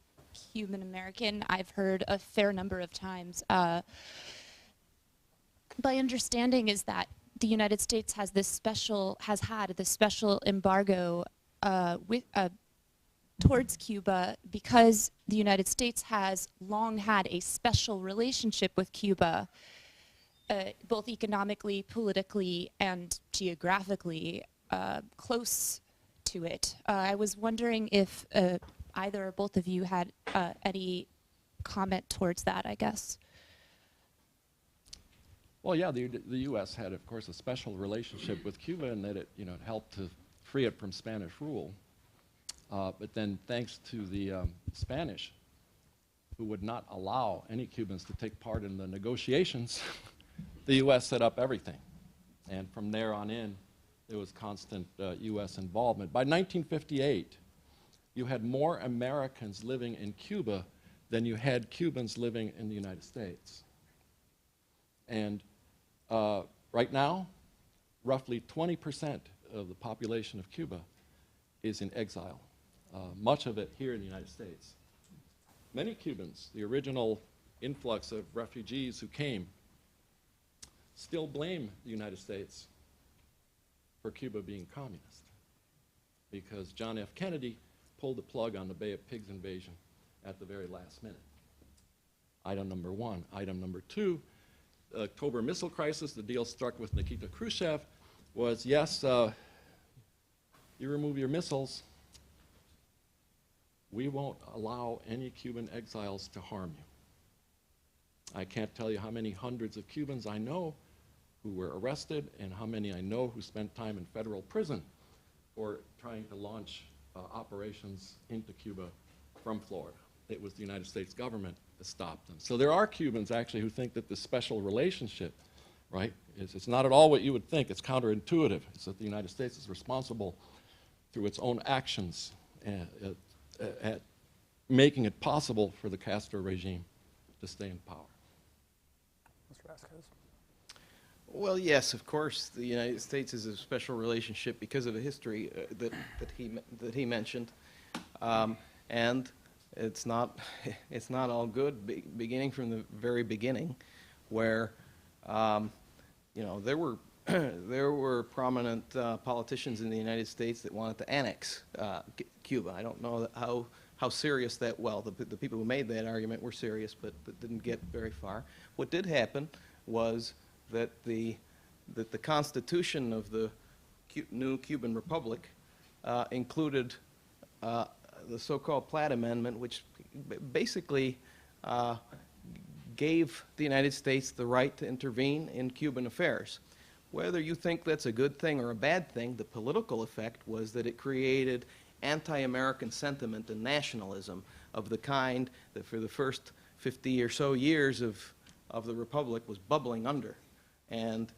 Cuban American, I've heard a fair number of times. My understanding is that the United States has had this special embargo towards Cuba because the United States has long had a special relationship with Cuba, both economically, politically, and geographically close to it. I was wondering if either or both of you had any comment towards that, I guess. Well, yeah, the U.S. had, of course, a special relationship with Cuba in that it, it helped to free it from Spanish rule. But then thanks to the Spanish, who would not allow any Cubans to take part in the negotiations, the U.S. set up everything. And from there on in, there was constant U.S. involvement. By 1958, you had more Americans living in Cuba than you had Cubans living in the United States. And right now, roughly 20% of the population of Cuba is in exile, much of it here in the United States. Many Cubans, the original influx of refugees who came, still blame the United States for Cuba being communist, because John F. Kennedy pulled the plug on the Bay of Pigs invasion at the very last minute. Item number one. Item number two, the October missile crisis, the deal struck with Nikita Khrushchev was, yes, you remove your missiles, we won't allow any Cuban exiles to harm you. I can't tell you how many hundreds of Cubans I know who were arrested and how many I know who spent time in federal prison for trying to launch operations into Cuba from Florida. It was the United States government that stopped them. So there are Cubans actually who think that this special relationship, right, it's not at all what you would think. It's counterintuitive. It's that the United States is responsible through its own actions at making it possible for the Castro regime to stay in power. Mr. Vasquez. Well, yes, of course, the United States is a special relationship because of a history that he mentioned, and it's not all good. Beginning from the very beginning, where you know, there were prominent politicians in the United States that wanted to annex Cuba. I don't know how serious that. Well, the people who made that argument were serious, but didn't get very far. What did happen was that the Constitution of the new Cuban Republic included the so-called Platt Amendment, which basically gave the United States the right to intervene in Cuban affairs. Whether you think that's a good thing or a bad thing, the political effect was that it created anti-American sentiment and nationalism of the kind that for the first 50 or so years of the Republic was bubbling under. And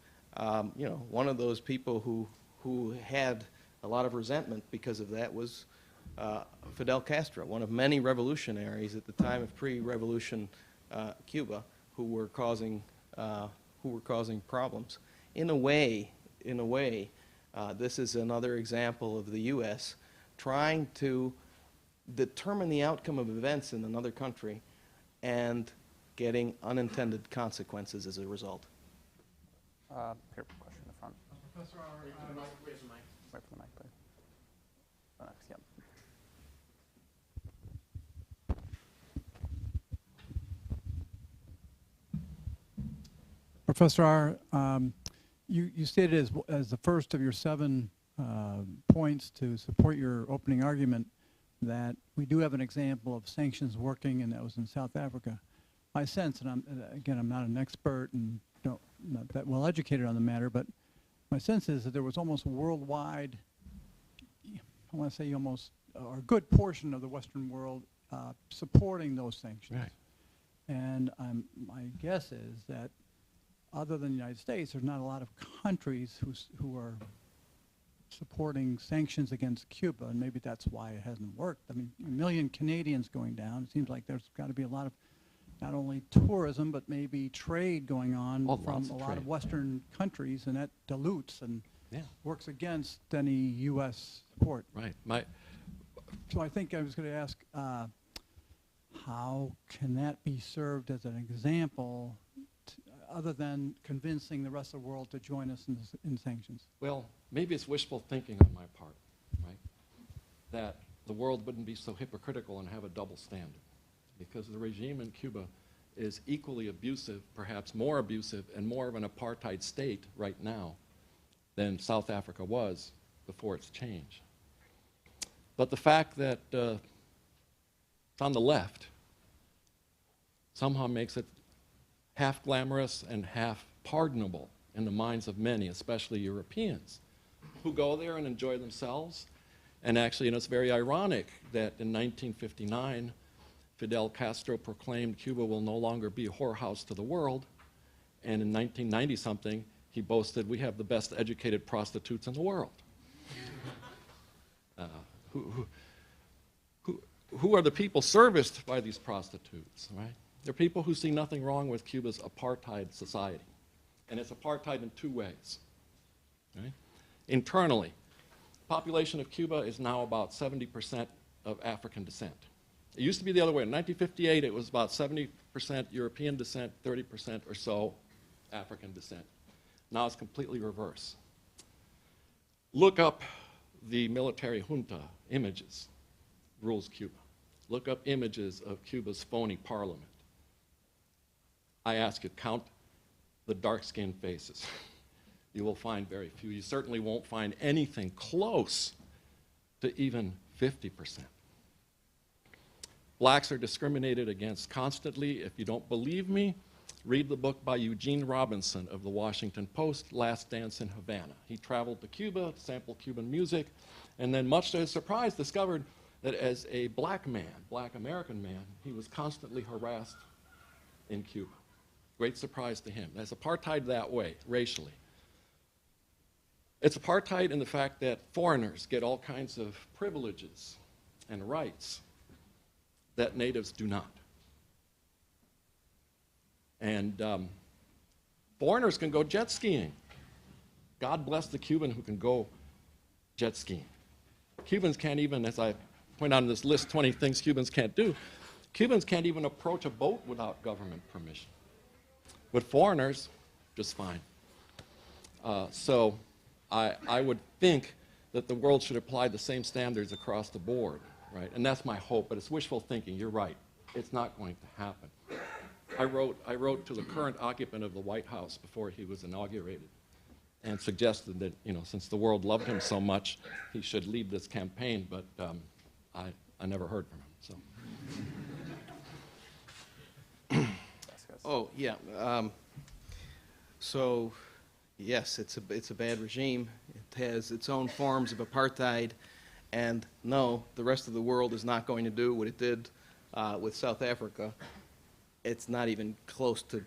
you know, one of those people who had a lot of resentment because of that was Fidel Castro, one of many revolutionaries at the time of pre-revolution Cuba, who were causing problems. In a way, this is another example of the U.S. trying to determine the outcome of events in another country and getting unintended consequences as a result. Here, question in the front. Professor, Wait for the mic, please. Next, yep. Professor R, you stated as the first of your 7 points to support your opening argument that we do have an example of sanctions working, and that was in South Africa. My sense, and I'm not an expert and not that well educated on the matter, but my sense is that there was almost a worldwide, I want to say almost a good portion of the Western world supporting those sanctions. Right. And my guess is that other than the United States, there's not a lot of countries who are supporting sanctions against Cuba, and maybe that's why it hasn't worked. I mean, 1 million Canadians going down, it seems like there's got to be a lot of not only tourism, but maybe trade going on from a lot of Western countries, and that dilutes and works against any U.S. support. Right. So I think I was going to ask, how can that be served as an example other than convincing the rest of the world to join us in sanctions? Well, maybe it's wishful thinking on my part, right? That the world wouldn't be so hypocritical and have a double standard, because the regime in Cuba is equally abusive, perhaps more abusive, and more of an apartheid state right now than South Africa was before its change. But the fact that it's on the left somehow makes it half glamorous and half pardonable in the minds of many, especially Europeans, who go there and enjoy themselves And actually, it's very ironic that in 1959, Fidel Castro proclaimed Cuba will no longer be a whorehouse to the world. And in 1990-something, he boasted, we have the best educated prostitutes in the world. Who are the people serviced by these prostitutes, right? They're people who see nothing wrong with Cuba's apartheid society. And it's apartheid in two ways. Right? Internally, the population of Cuba is now about 70% of African descent. It used to be the other way. In 1958, it was about 70% European descent, 30% or so African descent. Now it's completely reverse. Look up the military junta images, rules Cuba. Look up images of Cuba's phony parliament. I ask you, count the dark-skinned faces. You will find very few. You certainly won't find anything close to even 50%. Blacks are discriminated against constantly. If you don't believe me, read the book by Eugene Robinson of the Washington Post, Last Dance in Havana. He traveled to Cuba to sample Cuban music, and then much to his surprise discovered that as a black man, black American man, he was constantly harassed in Cuba. Great surprise to him. That's apartheid that way, racially. It's apartheid in the fact that foreigners get all kinds of privileges and rights that natives do not. And foreigners can go jet skiing. God bless the Cuban who can go jet skiing. Cubans can't even, as I point out in this list, 20 things Cubans can't do. Cubans can't even approach a boat without government permission. But foreigners, just fine. So I would think that the world should apply the same standards across the board, right? And that's my hope, but it's wishful thinking. You're right. It's not going to happen. I wrote to the current occupant of the White House before he was inaugurated and suggested that, since the world loved him so much, he should lead this campaign, but I never heard from him, so. Oh, yeah. So, yes, it's a bad regime. It has its own forms of apartheid, and no, the rest of the world is not going to do what it did with South Africa. It's not even close to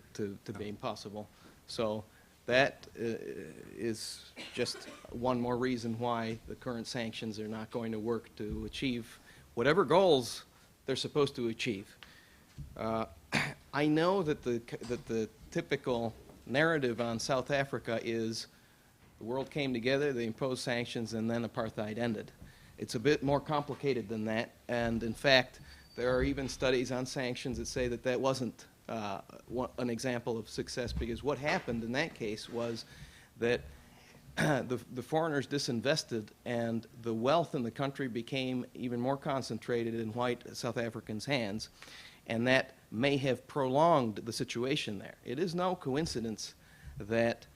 being possible. So that is just one more reason why the current sanctions are not going to work to achieve whatever goals they're supposed to achieve. I know that the typical narrative on South Africa is the world came together, they imposed sanctions, and then apartheid ended. It's a bit more complicated than that, and in fact, there are even studies on sanctions that say that wasn't an example of success, because what happened in that case was that the foreigners disinvested and the wealth in the country became even more concentrated in white South Africans' hands, and that may have prolonged the situation there. It is no coincidence that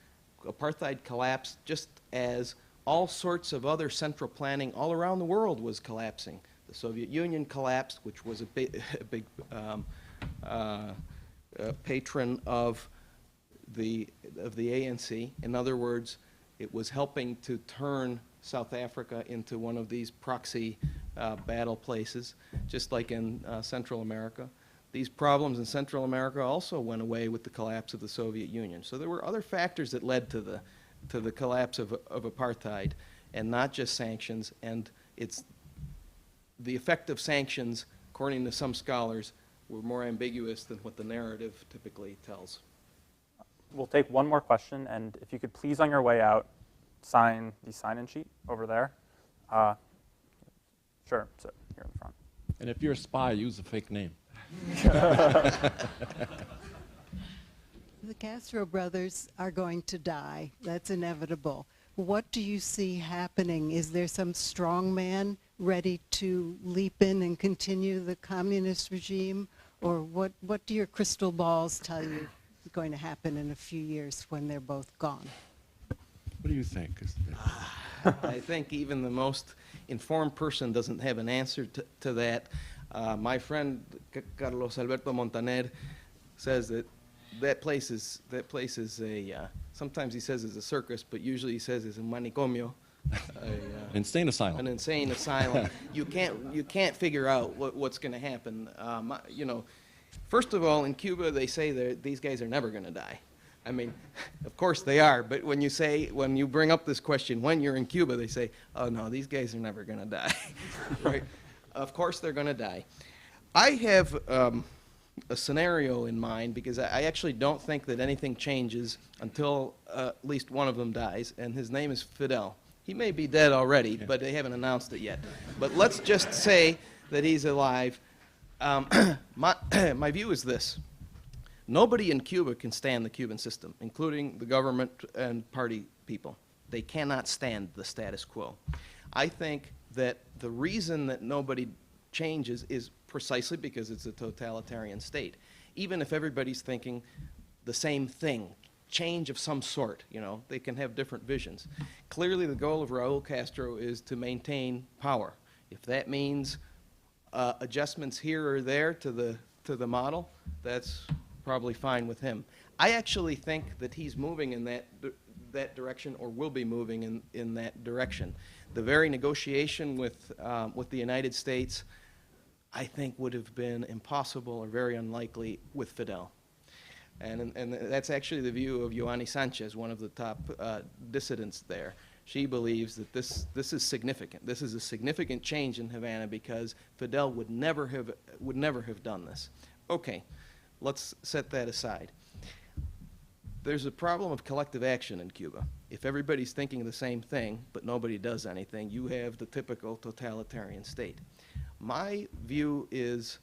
apartheid collapsed just as all sorts of other central planning all around the world was collapsing. The Soviet Union collapsed, which was a big patron of the ANC. In other words, it was helping to turn South Africa into one of these proxy battle places, just like in Central America. These problems in Central America also went away with the collapse of the Soviet Union. So there were other factors that led to the collapse of apartheid, and not just sanctions. And it's the effect of sanctions, according to some scholars, were more ambiguous than what the narrative typically tells. We'll take one more question, and if you could please, on your way out, sign the sign-in sheet over there. Sure, so here in the front. And if you're a spy, use a fake name. The Castro brothers are going to die. That's inevitable. What do you see happening? Is there some strong man ready to leap in and continue the communist regime? Or what do your crystal balls tell you is going to happen in a few years when they're both gone? What do you think? I think even the most informed person doesn't have an answer to that. My friend Carlos Alberto Montaner says that place is a sometimes he says it's a circus, but usually he says it's a manicomio, Insane asylum. An insane asylum. You can't figure out what's going to happen. You know, first of all, in Cuba, they say that these guys are never going to die. I mean, of course they are, but when you bring up this question, when you're in Cuba, they say, oh no, these guys are never going to die, right? Of course they're going to die. I have a scenario in mind because I actually don't think that anything changes until at least one of them dies, and his name is Fidel. He may be dead already, but they haven't announced it yet. But let's just say that he's alive. My view is this. Nobody in Cuba can stand the Cuban system, including the government and party people. They cannot stand the status quo. I think that the reason that nobody changes is precisely because it's a totalitarian state. Even if everybody's thinking the same thing, change of some sort, you know, they can have different visions. Clearly the goal of Raul Castro is to maintain power. If that means adjustments here or there to the model, that's probably fine with him. I actually think that he's moving in that direction, or will be moving in that direction. The very negotiation with the United States, I think, would have been impossible or very unlikely with Fidel. And that's actually the view of Yoani Sanchez, one of the top dissidents there. She believes that this is significant. This is a significant change in Havana because Fidel would never have done this. Okay, let's set that aside. There's a problem of collective action in Cuba. If everybody's thinking the same thing, but nobody does anything, you have the typical totalitarian state. My view is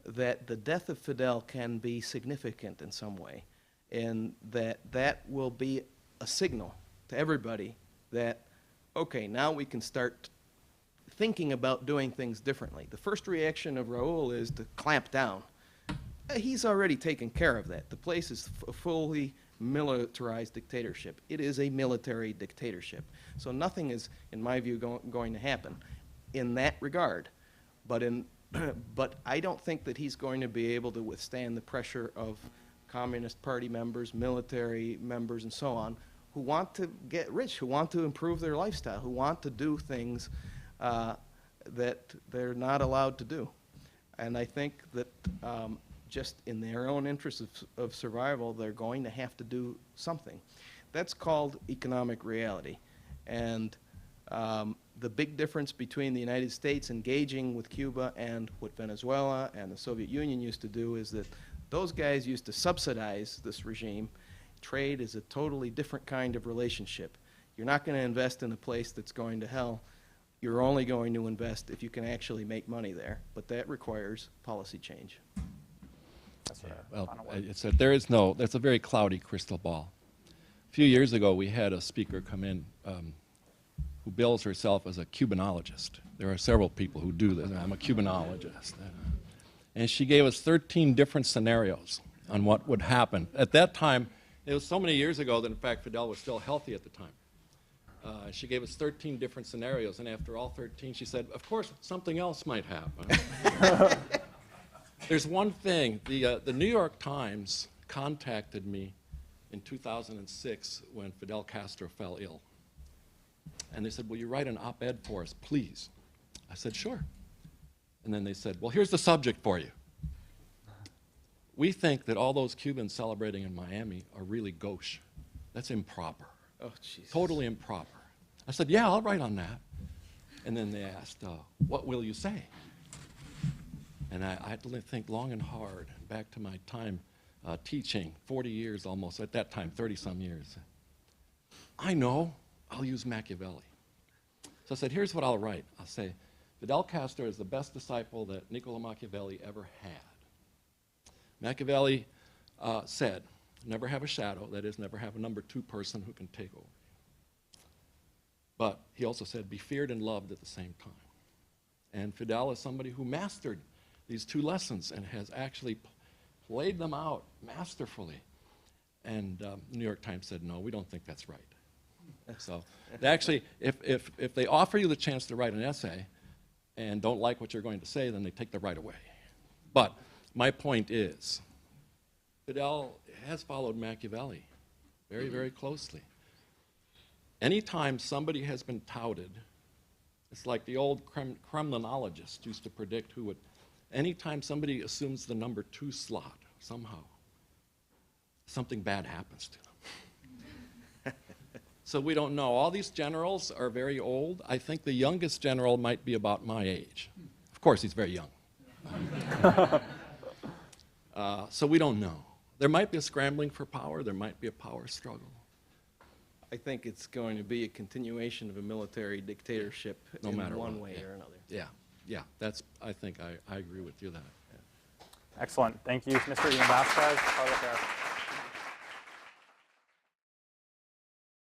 that the death of Fidel can be significant in some way, and that will be a signal to everybody that, okay, now we can start thinking about doing things differently. The first reaction of Raul is to clamp down. He's already taken care of that. The place is a fully militarized dictatorship. It is a military dictatorship. So nothing is, in my view, going to happen in that regard. But I don't think that he's going to be able to withstand the pressure of Communist Party members, military members, and so on, who want to get rich, who want to improve their lifestyle, who want to do things that they're not allowed to do. And I think that just in their own interest of survival, they're going to have to do something. That's called economic reality. And the big difference between the United States engaging with Cuba and what Venezuela and the Soviet Union used to do is that those guys used to subsidize this regime. Trade is a totally different kind of relationship. You're not going to invest in a place that's going to hell. You're only going to invest if you can actually make money there. But that requires policy change. Well, that's a very cloudy crystal ball. A few years ago, we had a speaker come in who bills herself as a Cubanologist. There are several people who do this. I'm a Cubanologist. And she gave us 13 different scenarios on what would happen. At that time, it was so many years ago that, in fact, Fidel was still healthy at the time. She gave us 13 different scenarios, and after all 13, she said, of course, something else might happen. There's one thing. The New York Times contacted me in 2006 when Fidel Castro fell ill. And they said, will you write an op-ed for us, please? I said, sure. And then they said, well, here's the subject for you. We think that all those Cubans celebrating in Miami are really gauche. That's improper. Oh, Jesus. Totally improper. I said, yeah, I'll write on that. And then they asked, what will you say? And I had to think long and hard, back to my time teaching, 40 years almost, at that time, 30-some years. I know, I'll use Machiavelli. So I said, here's what I'll write. I'll say, Fidel Castro is the best disciple that Niccolo Machiavelli ever had. Machiavelli said, never have a shadow, that is, never have a number two person who can take over. But he also said, be feared and loved at the same time. And Fidel is somebody who mastered these two lessons and has actually played them out masterfully. And the New York Times said, no, we don't think that's right. So actually, if they offer you the chance to write an essay and don't like what you're going to say, then they take the right away. But my point is, Fidel has followed Machiavelli very, very closely. Anytime somebody has been touted, it's like the old Kremlinologist used to predict who would, anytime somebody assumes the number 2 slot, somehow, something bad happens to them. So we don't know. All these generals are very old. I think the youngest general might be about my age. Of course, he's very young. So we don't know. There might be a scrambling for power. There might be a power struggle. I think it's going to be a continuation of a military dictatorship No in matter one what, way yeah. or another. Yeah, that's, I think I agree with you there. Excellent. Thank you, Mr. Ian Vasquez.